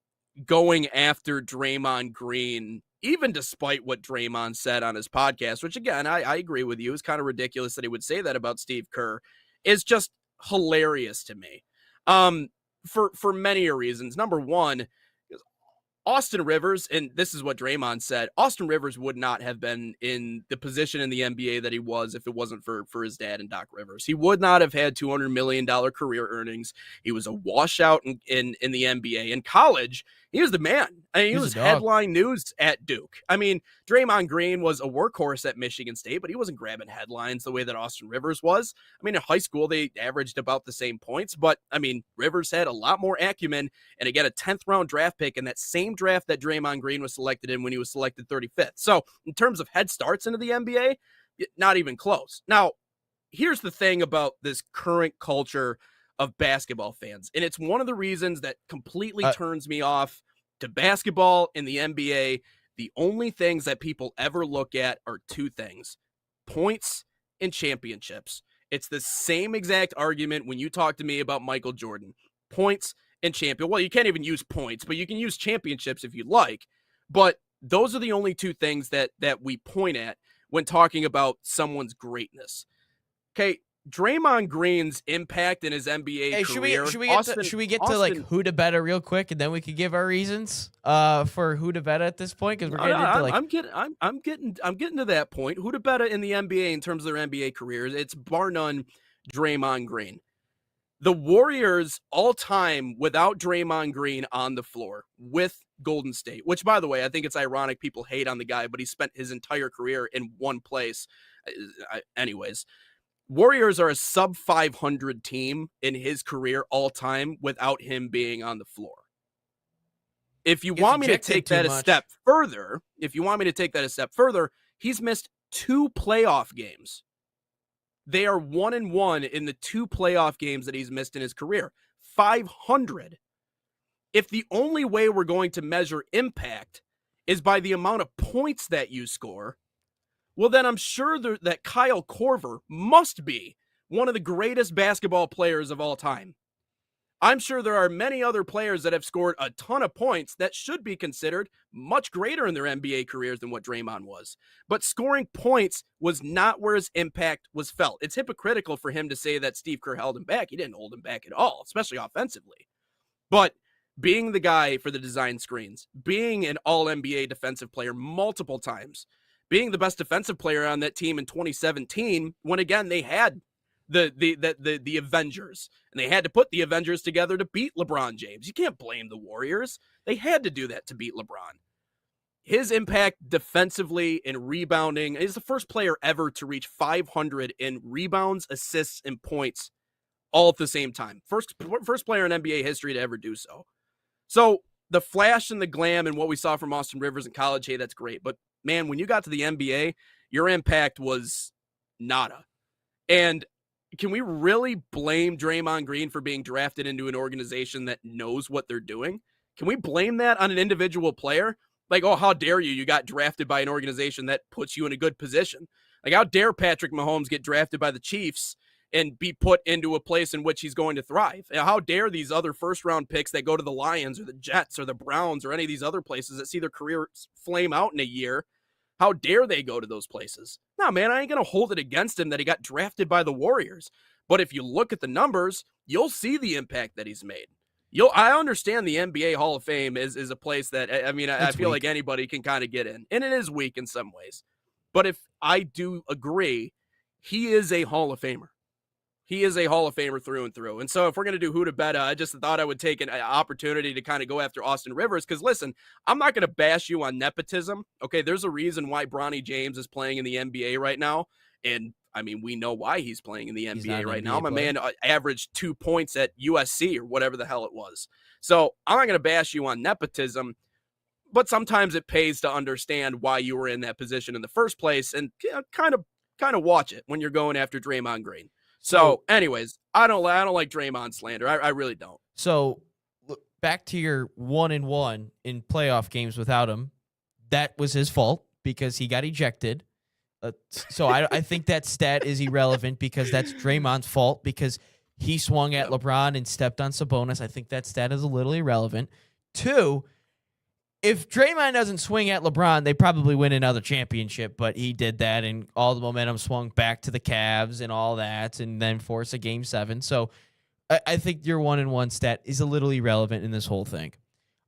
going after Draymond Green, even despite what Draymond said on his podcast, which again, I agree with you, is kind of ridiculous that he would say that about Steve Kerr, is just hilarious to me. For many reasons. Number one, Austin Rivers, and this is what Draymond said, Austin Rivers would not have been in the position in the NBA that he was if it wasn't for his dad and Doc Rivers. He would not have had $200 million career earnings. He was a washout in the NBA. In college, he was the man. I mean, he was headline news at Duke. I mean, Draymond Green was a workhorse at Michigan State, but he wasn't grabbing headlines the way that Austin Rivers was. I mean, in high school, they averaged about the same points, but I mean, Rivers had a lot more acumen, and again, a 10th round draft pick in that same draft that Draymond Green was selected in when he was selected 35th. So in terms of head starts into the NBA, not even close. Now, here's the thing about this current culture of basketball fans, and it's one of the reasons that completely turns me off to basketball in the NBA. The only things that people ever look at are two things: points and championships. It's the same exact argument when you talk to me about Michael Jordan. Points and champion. Well, you can't even use points, but you can use championships if you like. But those are the only two things that we point at when talking about someone's greatness. Okay, Draymond Green's impact in his NBA career. Should we get to like who to bet real quick, and then we could give our reasons for who to bet at this point? Because we're getting into like I'm getting to that point. Who to bet in the NBA in terms of their NBA careers? It's bar none Draymond Green. The Warriors all time without Draymond Green on the floor with Golden State, which, by the way, I think it's ironic people hate on the guy, but he spent his entire career in one place. Anyways. Warriors are a sub 500 team in his career all time without him being on the floor. If you want me to take that a step further, he's missed 2 playoff games. They are 1-1 in the 2 playoff games that he's missed in his career. 500. If the only way we're going to measure impact is by the amount of points that you score, well, then I'm sure that Kyle Korver must be one of the greatest basketball players of all time. I'm sure there are many other players that have scored a ton of points that should be considered much greater in their NBA careers than what Draymond was. But scoring points was not where his impact was felt. It's hypocritical for him to say that Steve Kerr held him back. He didn't hold him back at all, especially offensively. But being the guy for the design screens, being an all-NBA defensive player multiple times, being the best defensive player on that team in 2017, when again they had the Avengers, and they had to put the Avengers together to beat LeBron James. You can't blame the Warriors. They had to do that to beat LeBron. His impact defensively and rebounding, he's the first player ever to reach 500 in rebounds, assists, and points all at the same time. First player in NBA history to ever do so. So the flash and the glam and what we saw from Austin Rivers in college, hey, that's great. But man, when you got to the NBA, your impact was nada. And can we really blame Draymond Green for being drafted into an organization that knows what they're doing? Can we blame that on an individual player? Like, oh, how dare you? You got drafted by an organization that puts you in a good position. Like, how dare Patrick Mahomes get drafted by the Chiefs and be put into a place in which he's going to thrive? And how dare these other first-round picks that go to the Lions or the Jets or the Browns or any of these other places that see their careers flame out in a year, how dare they go to those places? No, man, I ain't going to hold it against him that he got drafted by the Warriors. But if you look at the numbers, you'll see the impact that he's made. I understand the NBA Hall of Fame is a place that, I feel like anybody can kind of get in. And it is weak in some ways. But if I do agree, he is a Hall of Famer. He is a Hall of Famer through and through. And so if we're going to do who to bet, I just thought I would take an opportunity to kind of go after Austin Rivers. Because listen, I'm not going to bash you on nepotism. Okay, there's a reason why Bronny James is playing in the NBA right now. And I mean, we know why he's playing in the NBA right now. My man averaged 2 points at USC or whatever the hell it was. So I'm not going to bash you on nepotism, but sometimes it pays to understand why you were in that position in the first place and kind of watch it when you're going after Draymond Green. So anyways, I don't like Draymond slander. I really don't. So look, back to your 1-1 in playoff games without him. That was his fault because he got ejected. So I think that stat is irrelevant because that's Draymond's fault because he swung at LeBron and stepped on Sabonis. I think that stat is a little irrelevant. 2, if Draymond doesn't swing at LeBron, they probably win another championship, but he did that, and all the momentum swung back to the Cavs and all that, and then force a Game 7. So I think your 1-1 stat is a little irrelevant in this whole thing.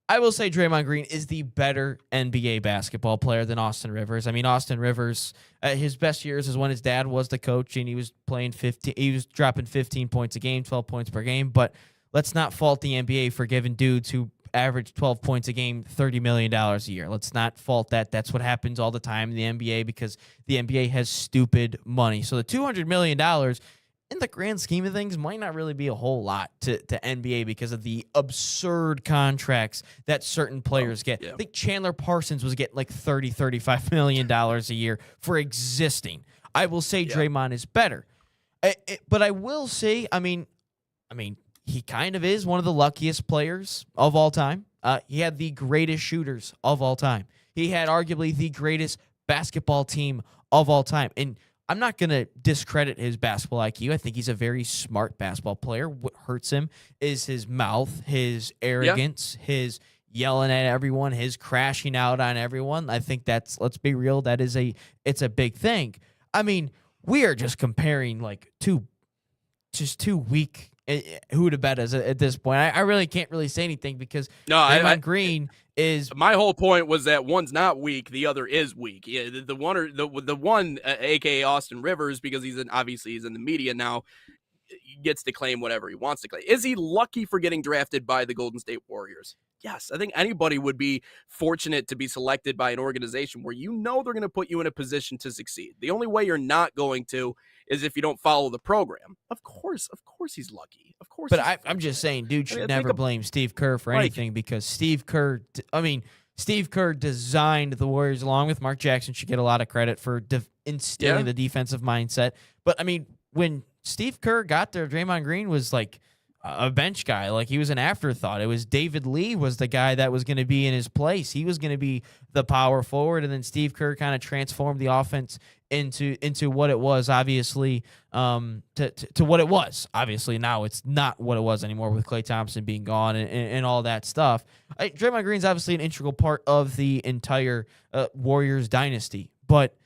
I will say Draymond Green is the better NBA basketball player than Austin Rivers. I mean, Austin Rivers, his best years is when his dad was the coach and he was playing 15. He was dropping 15 points a game, 12 points per game. But let's not fault the NBA for giving dudes who average 12 points a game $30 million a year. Let's not fault that. That's what happens all the time in the NBA because the NBA has stupid money. So the $200 million in the grand scheme of things might not really be a whole lot to NBA because of the absurd contracts that certain players get. Yeah. I think Chandler Parsons was getting like $35 million a year for existing. I will say Draymond is better. But I will say, I mean, he kind of is one of the luckiest players of all time. He had the greatest shooters of all time. He had arguably the greatest basketball team of all time. And I'm not going to discredit his basketball IQ. I think he's a very smart basketball player. What hurts him is his mouth, his arrogance, his yelling at everyone, his crashing out on everyone. I think let's be real, it's a big thing. I mean, we are just comparing like two weak who to bet is at this point. I really can't really say anything because Draymond Green is. My whole point was that one's not weak, the other is weak. Yeah, the one, aka Austin Rivers, because he's in the media now, gets to claim whatever he wants to claim. Is he lucky for getting drafted by the Golden State Warriors? Yes, I think anybody would be fortunate to be selected by an organization where you know they're going to put you in a position to succeed. The only way you're not going to is if you don't follow the program. Of course he's lucky. Of course. But I'm just saying, dude should never blame Steve Kerr for anything because Steve Kerr designed the Warriors along with Mark Jackson should get a lot of credit for instilling the defensive mindset. But I mean, when Steve Kerr got there, Draymond Green was like a bench guy. Like he was an afterthought. It was David Lee was the guy that was going to be in his place. He was going to be the power forward. And then Steve Kerr kind of transformed the offense into what it was, obviously, to what it was. Obviously, now it's not what it was anymore with Klay Thompson being gone and all that stuff. Draymond Green's obviously an integral part of the entire Warriors dynasty, but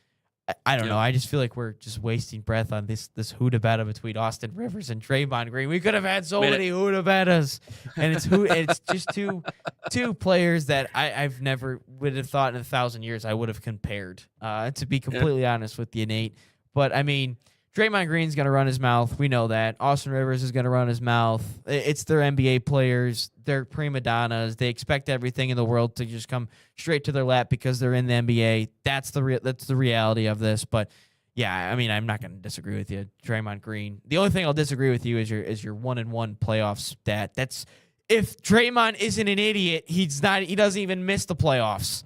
I don't know. I just feel like we're just wasting breath on this huda beta between Austin Rivers and Draymond Green. We could have had so many huda betas, and it's just two players that I've never would have thought in 1,000 years I would have compared. To be completely honest with you, Nate. But I mean, Draymond Green's going to run his mouth. We know that. Austin Rivers is going to run his mouth. It's their NBA players. They're prima donnas. They expect everything in the world to just come straight to their lap because they're in the NBA. That's the reality of this. But yeah, I mean, I'm not going to disagree with you, Draymond Green. The only thing I'll disagree with you is your 1-1 playoff stat. That's if Draymond isn't an idiot, he doesn't even miss the playoffs.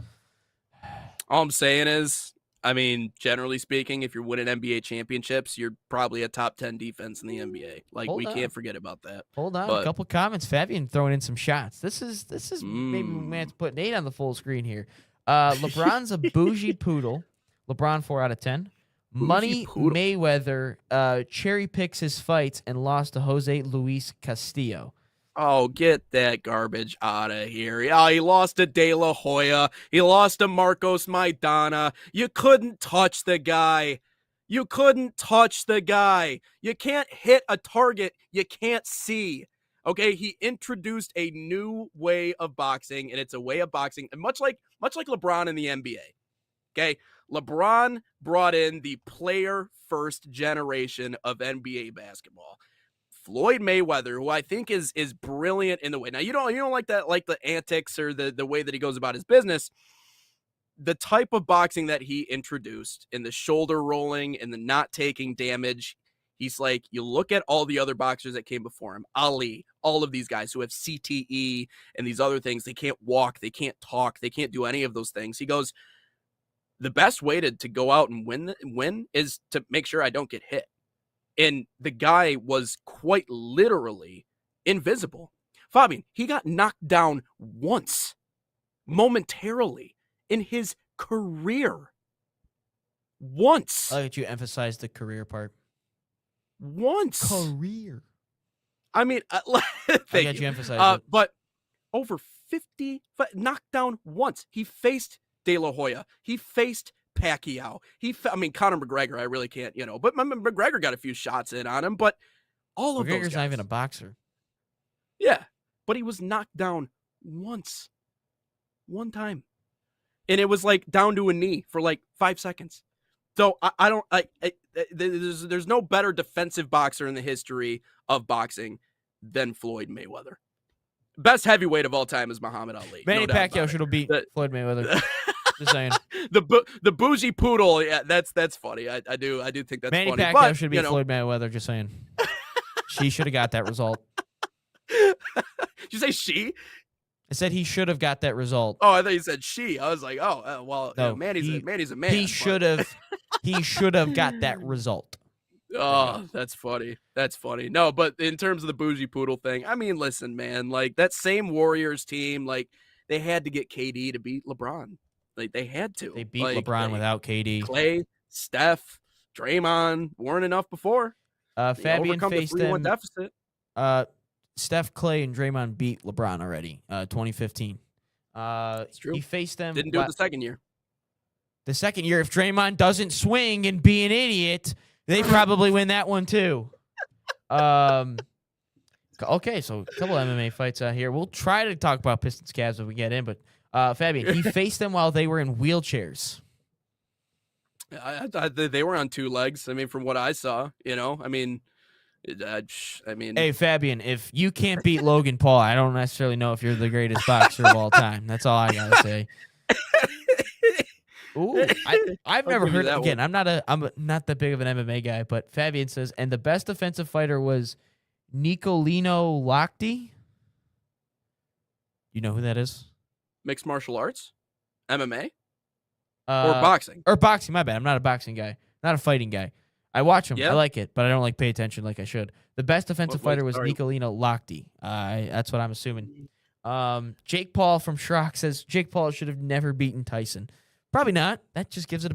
All I'm saying is, I mean, generally speaking, if you're winning NBA championships, you're probably a top 10 defense in the NBA. Like, we can't forget about that. Hold on, a couple comments. Fabian throwing in some shots. This is maybe we may have to put Nate on the full screen here. LeBron's a bougie poodle. LeBron 4 out of 10. Money poodle. Mayweather cherry picks his fights and lost to Jose Luis Castillo. Oh, get that garbage out of here. Yeah, he lost to De La Hoya. He lost to Marcos Maidana. You couldn't touch the guy. You couldn't touch the guy. You can't hit a target you can't see. Okay, he introduced a new way of boxing, and it's a way of boxing, and much like LeBron in the NBA. Okay, LeBron brought in the player first generation of NBA basketball. Floyd Mayweather, who I think is brilliant in the way. Now you don't like that, like the antics or the way that he goes about his business. The type of boxing that he introduced in the shoulder rolling and the not taking damage. He's like, you look at all the other boxers that came before him, Ali, all of these guys who have CTE and these other things. They can't walk, they can't talk, they can't do any of those things. He goes, the best way to go out and win is to make sure I don't get hit. And the guy was quite literally invisible. Fabian, he got knocked down once, momentarily, in his career. Once. I like that you emphasize the career part. Once. Career. I mean, I thank got you. you emphasize it. But over 50, knocked down once. He faced De La Hoya. He faced Pacquiao. Conor McGregor, I really can't, but McGregor got a few shots in on him, but all of those McGregor's guys. not even a boxer. Yeah, but he was knocked down once. One time. And it was like down to a knee for like 5 seconds. So there's no better defensive boxer in the history of boxing than Floyd Mayweather. Best heavyweight of all time is Muhammad Ali. Manny no doubt Pacquiao about should have beat it. Floyd Mayweather. Just saying. The bougie poodle, yeah, that's funny. I do think that's Manny funny. Pacquiao But, should beat Floyd Mayweather. Just saying. She should have got that result. Did you say she? I said he should have got that result. Oh, I thought you said she. I was like, oh, well, No, Manny's a man. He should have. He should have got that result. Oh, that's funny. That's funny. No, but in terms of the bougie poodle thing, I mean, listen, man, like that same Warriors team, like they had to get KD to beat LeBron. Like they had to. They beat LeBron without KD. Clay, Steph, Draymond weren't enough before. Fabian faced them. Deficit. Steph, Clay, and Draymond beat LeBron already. 2015. That's true. He faced them. Didn't do it the second year. The second year, if Draymond doesn't swing and be an idiot, they probably win that one too. Okay, so a couple MMA fights out here. We'll try to talk about Pistons Cavs if we get in, but Fabian, he faced them while they were in wheelchairs. They were on two legs. I mean, from what I saw, hey, Fabian, if you can't beat Logan Paul, I don't necessarily know if you're the greatest boxer of all time. That's all I gotta say. Ooh, I've never heard. Again, I'm not that big of an MMA guy, but Fabian says, and the best defensive fighter was Nicolino Lochte. You know who that is? Mixed martial arts, MMA, or boxing. Or boxing. My bad. I'm not a boxing guy. Not a fighting guy. I watch him. Yeah. I like it, but I don't pay attention like I should. The best defensive fighter was Nicolino Lochte. That's what I'm assuming. Jake Paul from Schrock says Jake Paul should have never beaten Tyson. Probably not. That just gives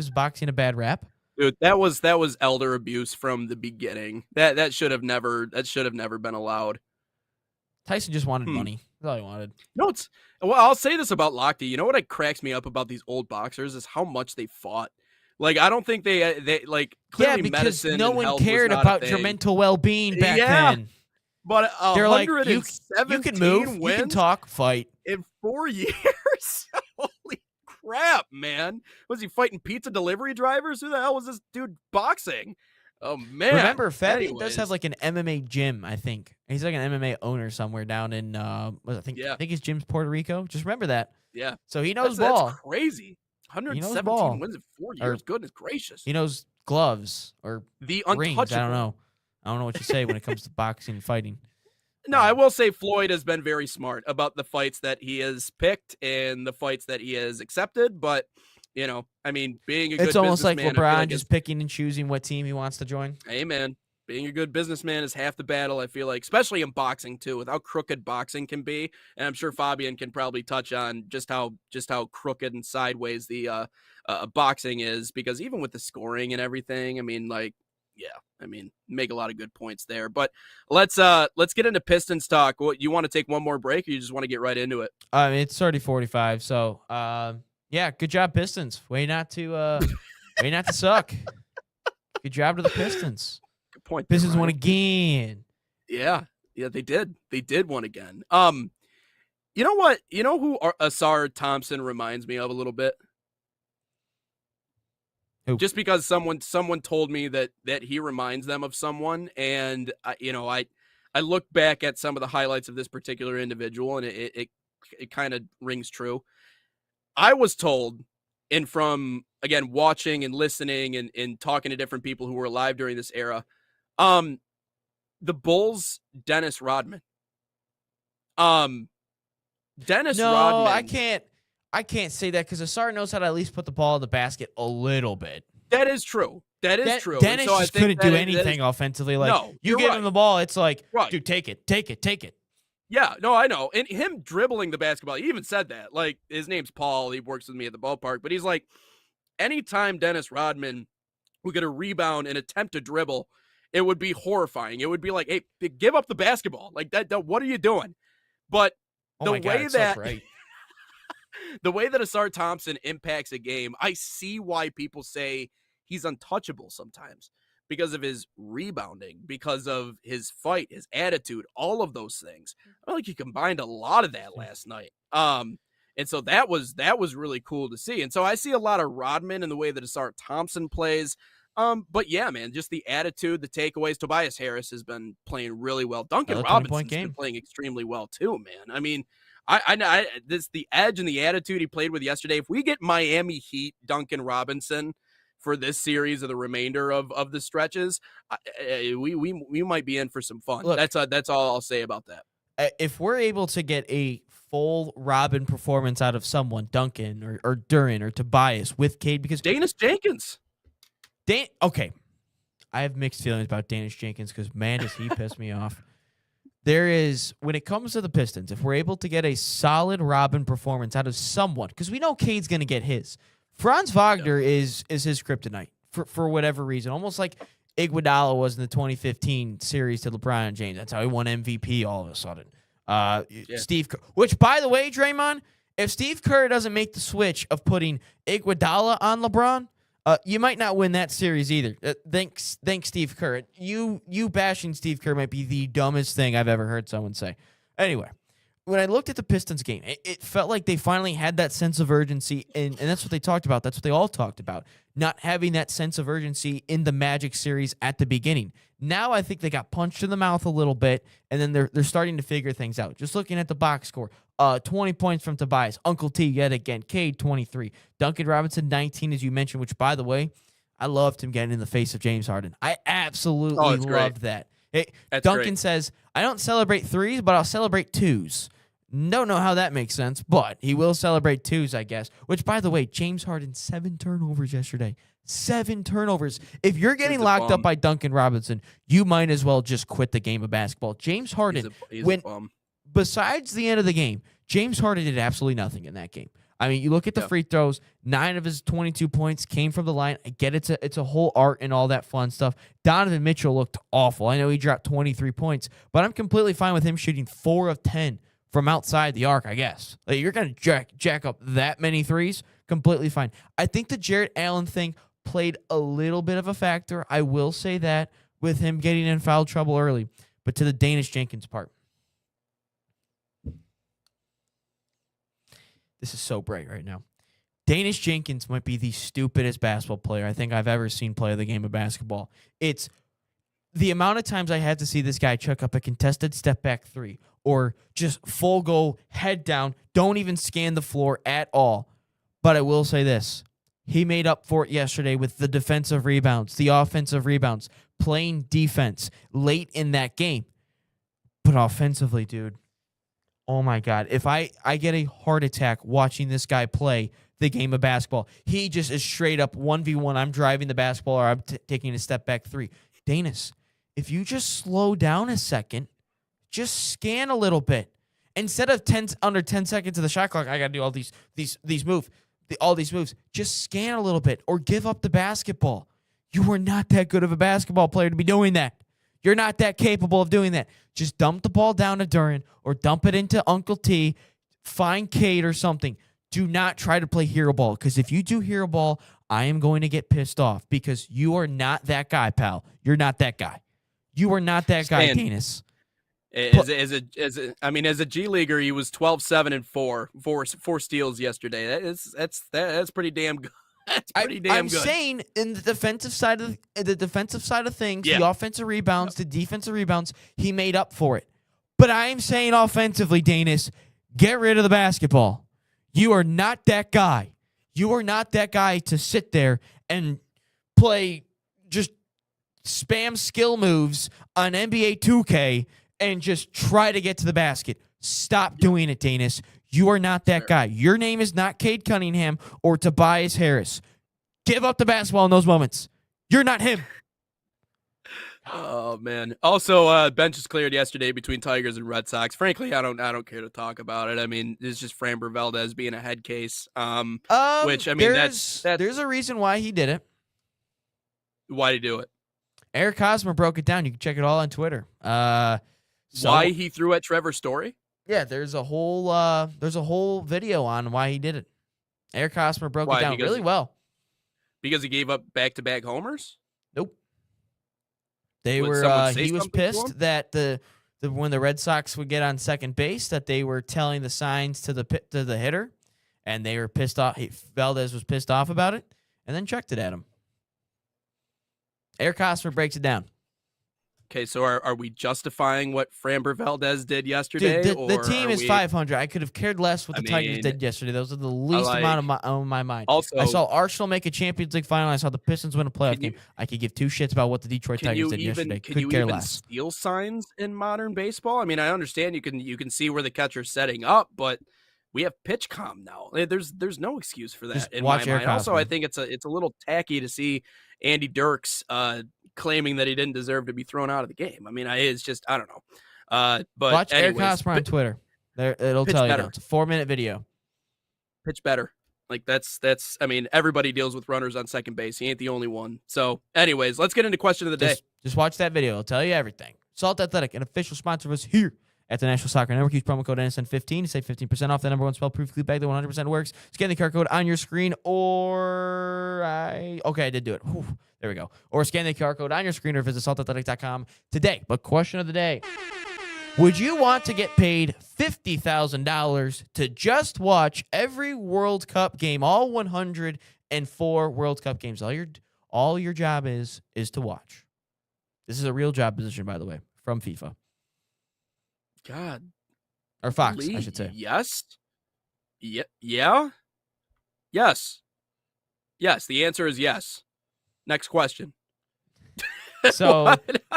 boxing a bad rap. Dude, that was elder abuse from the beginning. That should have never been allowed. Tyson just wanted money. That's all he wanted. I'll say this about Lochte. You know what cracks me up about these old boxers is how much they fought. Like, I don't think they like clearly because medicine no and one health cared was not about a your thing. mental well-being back then. But they're like, you can move, wins you can talk, fight. in 4 years. Holy crap, man! Was he fighting pizza delivery drivers? Who the hell was this dude boxing? Oh man! Remember, Fabian does have like an MMA gym. I think he's like an MMA owner somewhere down in. I think his gym's Puerto Rico. Just remember that. Yeah. So he knows ball. That's crazy. 117 ball. wins in 4 years. Goodness gracious. He knows gloves or The rings. untouchable. I don't know what you say when it comes to boxing and fighting. No, I will say Floyd has been very smart about the fights that he has picked and the fights that he has accepted. But, being a good It's almost like businessman, I feel LeBron just picking and choosing what team he wants to join. Amen. Being a good businessman is half the battle, I feel like, especially in boxing too, with how crooked boxing can be. And I'm sure Fabian can probably touch on just how crooked and sideways the boxing is, because even with the scoring and everything, I mean, like, yeah, I mean, make a lot of good points there. But let's get into Pistons talk. What, you want to take one more break, or you just want to get right into it? It's already 45, so yeah, good job, Pistons. Way not to suck. Good job to the Pistons. Good point. There, Pistons Ryan. won again. Yeah, they did. They did one again. You know what? You know who Asar Thompson reminds me of a little bit? Who? Just because someone told me that he reminds them of someone, and I look back at some of the highlights of this particular individual, and it kind of rings true. I was told, and from again watching and listening and talking to different people who were alive during this era, the Bulls' Dennis Rodman. Dennis Rodman. I can't say that because Asar knows how to at least put the ball in the basket a little bit. That is true. That is true. Dennis so just couldn't do anything offensively. Like, no, you give him the ball, it's like, right. Dude, take it. Yeah, no, I know. And him dribbling the basketball, he even said that. Like, his name's Paul. He works with me at the ballpark. But he's like, anytime Dennis Rodman would get a rebound and attempt to dribble, it would be horrifying. It would be like, hey, give up the basketball. Like, that what are you doing? But the way that Asar Thompson impacts a game, I see why people say he's untouchable sometimes, because of his rebounding, because of his fight, his attitude, all of those things. I feel like he combined a lot of that last night. And so that was really cool to see. And so I see a lot of Rodman in the way that Asar Thompson plays. But yeah, man, just the attitude, the takeaways. Tobias Harris has been playing really well. Duncan Robinson's been playing extremely well too, man. I mean, I this the edge and the attitude he played with yesterday. If we get Miami Heat Duncan Robinson for this series or the remainder of the stretches, we might be in for some fun. Look, that's all I'll say about that. If we're able to get a full Robin performance out of someone, Duncan or Duran or Tobias with Cade, because Danis Jenkins. Okay, I have mixed feelings about Danis Jenkins because, man, does he piss me off. There is, when it comes to the Pistons, if we're able to get a solid Robin performance out of someone, because we know Cade's going to get his. Franz Wagner is his kryptonite for whatever reason, almost like Iguodala was in the 2015 series to LeBron and James. That's how he won MVP all of a sudden. Steve Kerr, which, by the way, Draymond, if Steve Kerr doesn't make the switch of putting Iguodala on LeBron, you might not win that series either. Thanks, Steve Kerr. You bashing Steve Kerr might be the dumbest thing I've ever heard someone say. Anyway, when I looked at the Pistons game, it felt like they finally had that sense of urgency, and that's what they talked about. That's what they all talked about, not having that sense of urgency in the Magic series at the beginning. Now I think they got punched in the mouth a little bit, and then they're starting to figure things out. Just looking at the box score, 20 points from Tobias. Uncle T yet again. Cade, 23. Duncan Robinson, 19, as you mentioned, which, by the way, I loved him getting in the face of James Harden. I absolutely loved that. Duncan great. says, I don't celebrate threes, but I'll celebrate twos. Don't know how that makes sense, but he will celebrate twos, I guess. Which, by the way, James Harden, 7 turnovers yesterday. 7 turnovers. If you're getting locked up by Duncan Robinson, you might as well just quit the game of basketball. James Harden, he's a bum. Besides the end of the game, James Harden did absolutely nothing in that game. I mean, you look at the free throws, 9 of his 22 points came from the line. I get it's a whole art and all that fun stuff. Donovan Mitchell looked awful. I know he dropped 23 points, but I'm completely fine with him shooting 4 of 10 from outside the arc, I guess. Like, you're going to jack up that many threes, completely fine. I think the Jarrett Allen thing played a little bit of a factor. I will say that, with him getting in foul trouble early. But to the Danis Jenkins part, this is so bright right now. Danis Jenkins might be the stupidest basketball player I think I've ever seen play the game of basketball. It's the amount of times I had to see this guy chuck up a contested step back 3 or just full go, head down, don't even scan the floor at all. But I will say this. He made up for it yesterday with the defensive rebounds, the offensive rebounds, playing defense late in that game. But offensively, dude, oh my God. If I get a heart attack watching this guy play the game of basketball, he just is straight up 1v1. I'm driving the basketball or I'm taking a step back 3. Danis, if you just slow down a second, just scan a little bit. Instead of under 10 seconds of the shot clock, I got to do all these moves. Just scan a little bit or give up the basketball. You are not that good of a basketball player to be doing that. You're not that capable of doing that. Just dump the ball down to Duren or dump it into Uncle T. Find Cade or something. Do not try to play hero ball, because if you do hero ball, I am going to get pissed off, because you are not that guy, pal. You're not that guy. You are not that guy, Danis. As a G leaguer, he was 12-7-4, four steals yesterday. That's pretty damn good. That's pretty damn good. I'm saying in the defensive side of things, the offensive rebounds, the defensive rebounds, he made up for it. But I am saying offensively, Danis, get rid of the basketball. You are not that guy. You are not that guy to sit there and play just spam skill moves on NBA 2K and just try to get to the basket. Stop doing it, Danis. You are not that guy. Your name is not Cade Cunningham or Tobias Harris. Give up the basketball in those moments. You're not him. Oh man. Also, bench is cleared yesterday between Tigers and Red Sox. Frankly, I don't care to talk about it. I mean, it's just Framber Valdez being a head case. Which I mean, that's there's a reason why he did it. Why did he do it? Eric Hosmer broke it down. You can check it all on Twitter. Why he threw at Trevor Story? Yeah, there's a whole video on why he did it. Eric Hosmer broke it down really well. Because he gave up back-to-back homers? Nope. He was pissed that when the Red Sox would get on second base, that they were telling the signs to the hitter, and they were pissed off. Valdez was pissed off about it, and then checked it at him. Eric Hosmer breaks it down. Okay, so are we justifying what Framber Valdez did yesterday? Dude, the team is 500. I could have cared less what the Tigers did yesterday. Those are the least amount on my mind. Also, I saw Arsenal make a Champions League final. I saw the Pistons win a playoff game. I could give two shits about what the Detroit Tigers did yesterday. Can you even steal signs in modern baseball? I mean, I understand you can see where the catcher's setting up, but we have pitch com now. There's no excuse for that. Just in watch my mind. Hosmer. Also, I think it's a little tacky to see Andy Dirks claiming that he didn't deserve to be thrown out of the game. I mean, it's just, I don't know. But watch anyways, Eric Hosmer on Twitter. It'll tell you. It's a 4-minute video. Pitch better. Like that's. I mean, everybody deals with runners on second base. He ain't the only one. So, anyways, let's get into question of the day. Just watch that video. It'll tell you everything. Salt Athletic, an official sponsor of us here at the National Soccer Network. Use promo code NSN15 to save 15% off the number one spell-proof clip bag that 100% works. Scan the QR code on your screen, I did do it. Whew, there we go. Or scan the QR code on your screen or visit saltathletic.com today. But question of the day. Would you want to get paid $50,000 to just watch every World Cup game, all 104 World Cup games? All your job is to watch. This is a real job position, by the way, from FIFA. God. Or Fox, I should say. Yes. Yeah. Yes. Yes. The answer is yes. Next question. So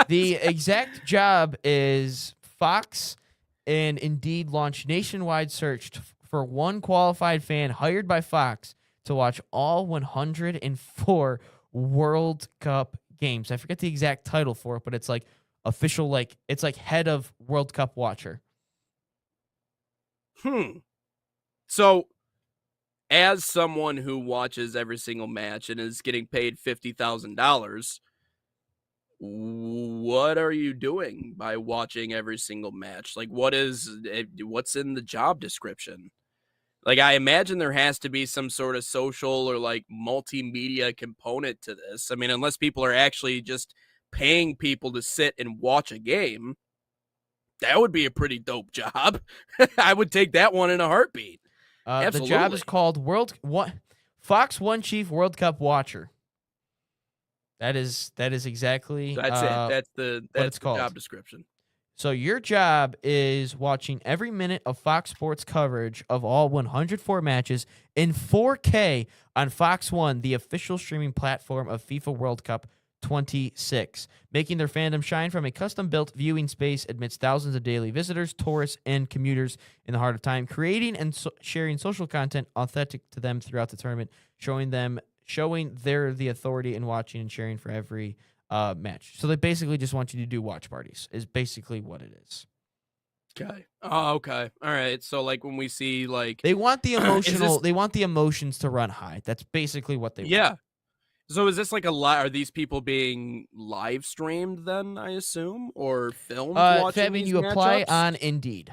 the exact job is Fox and Indeed launched nationwide search for one qualified fan hired by Fox to watch all 104 World Cup games. I forget the exact title for it, but it's like official, it's like head of World Cup watcher. So, as someone who watches every single match and is getting paid $50,000, what are you doing by watching every single match? Like, what's in the job description? Like, I imagine there has to be some sort of social or like multimedia component to this. I mean, unless people are actually just paying people to sit and watch a game, that would be a pretty dope job. I would take that one in a heartbeat. The job is called Fox One Chief World Cup Watcher. That is exactly that's it. That's the job description. So your job is watching every minute of Fox Sports coverage of all 104 matches in 4K on Fox One, the official streaming platform of FIFA World Cup 26, making their fandom shine from a custom-built viewing space amidst thousands of daily visitors, tourists, and commuters in the heart of time, creating and sharing social content authentic to them throughout the tournament, showing the authority in watching and cheering for every match. So they basically just want you to do watch parties. Is basically what it is. Okay. Oh, okay. All right. So like when we see like They want the emotional. this- They want the emotions to run high. That's basically what they want. yeah. So is this like are these people being live streamed then, I assume, or filmed watching Fabian, these you apply matchups? on Indeed.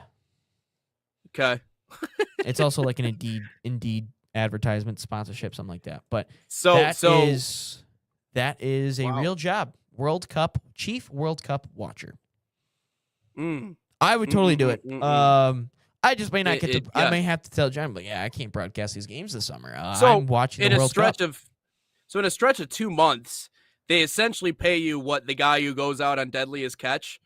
Okay. It's also like an Indeed advertisement sponsorship, something like that. But So that is a Wow. real job. Chief World Cup watcher. mm, I would totally do it. I just may not get to. It- I yeah. may have to tell John, but yeah, I can't broadcast these games this summer. So, I'm watching in the a World stretch Cup. in a stretch of 2 months, they essentially pay you what the guy who goes out on Deadliest Catch.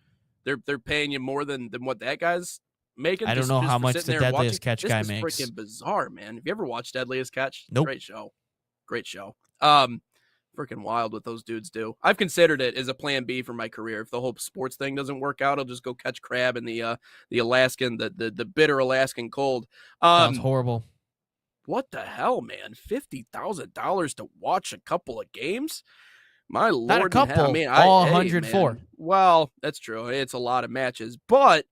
They're paying you more than what that guy's making. I don't know just for how much sitting the there and Deadliest watching. Catch guy This is makes. freaking bizarre, man. Have you ever watched Deadliest Catch? Nope. Great show. Freaking wild what those dudes do. I've considered it as a plan B for my career. If the whole sports thing doesn't work out, I'll just go catch crab in the Alaskan, the bitter Alaskan cold. Sounds horrible. What the hell, man? $50,000 to watch a couple of games? My lord, Not a in hell. couple, I mean, all hey, 104. man. Well, that's true. It's a lot of matches, but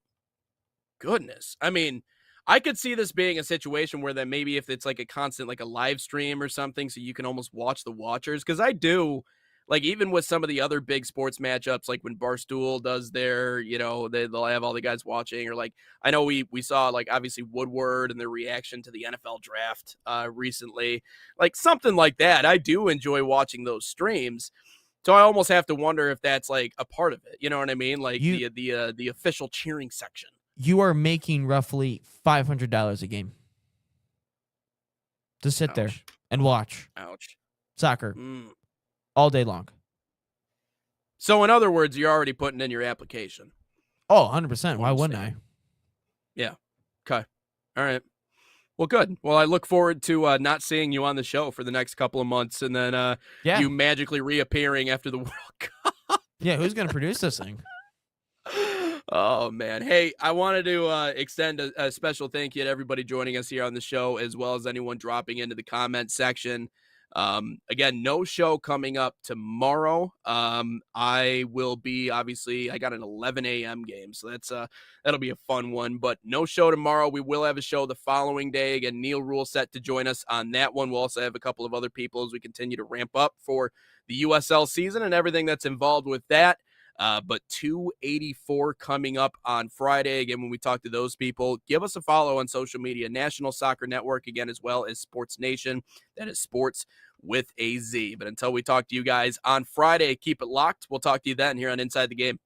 goodness, I mean, I could see this being a situation where then maybe if it's like a constant, like a live stream or something, so you can almost watch the watchers. Because I do, like, even with some of the other big sports matchups, like when Barstool does their, they'll have all the guys watching, or like I know we saw like obviously Woodward and their reaction to the NFL draft recently, like something like that. I do enjoy watching those streams. So I almost have to wonder if that's like a part of it. You know what I mean? Like the official cheering section. You are making roughly $500 a game. To sit there Ouch. and watch Ouch. soccer Mm. all day long. So in other words, you're already putting in your application. Oh, 100%. Why wouldn't I? Understand. Okay. All right. Well, good. Well, I look forward to not seeing you on the show for the next couple of months, and then Yeah. you magically reappearing after the World Cup. Yeah, who's going to produce this thing? Oh, man. Hey, I wanted to extend a special thank you to everybody joining us here on the show, as well as anyone dropping into the comment section. Again, no show coming up tomorrow. I will be, obviously, I got an 11 a.m. game, so that'll be a fun one, but no show tomorrow. We will have a show the following day. Again, Neil Rule set to join us on that one. We'll also have a couple of other people as we continue to ramp up for the USL season and everything that's involved with that. But 284 coming up on Friday. Again, when we talk to those people, give us a follow on social media, National Soccer Network, again, as well as Sports Nation. That is sports with a Z. But until we talk to you guys on Friday, keep it locked. We'll talk to you then here on Inside the Game.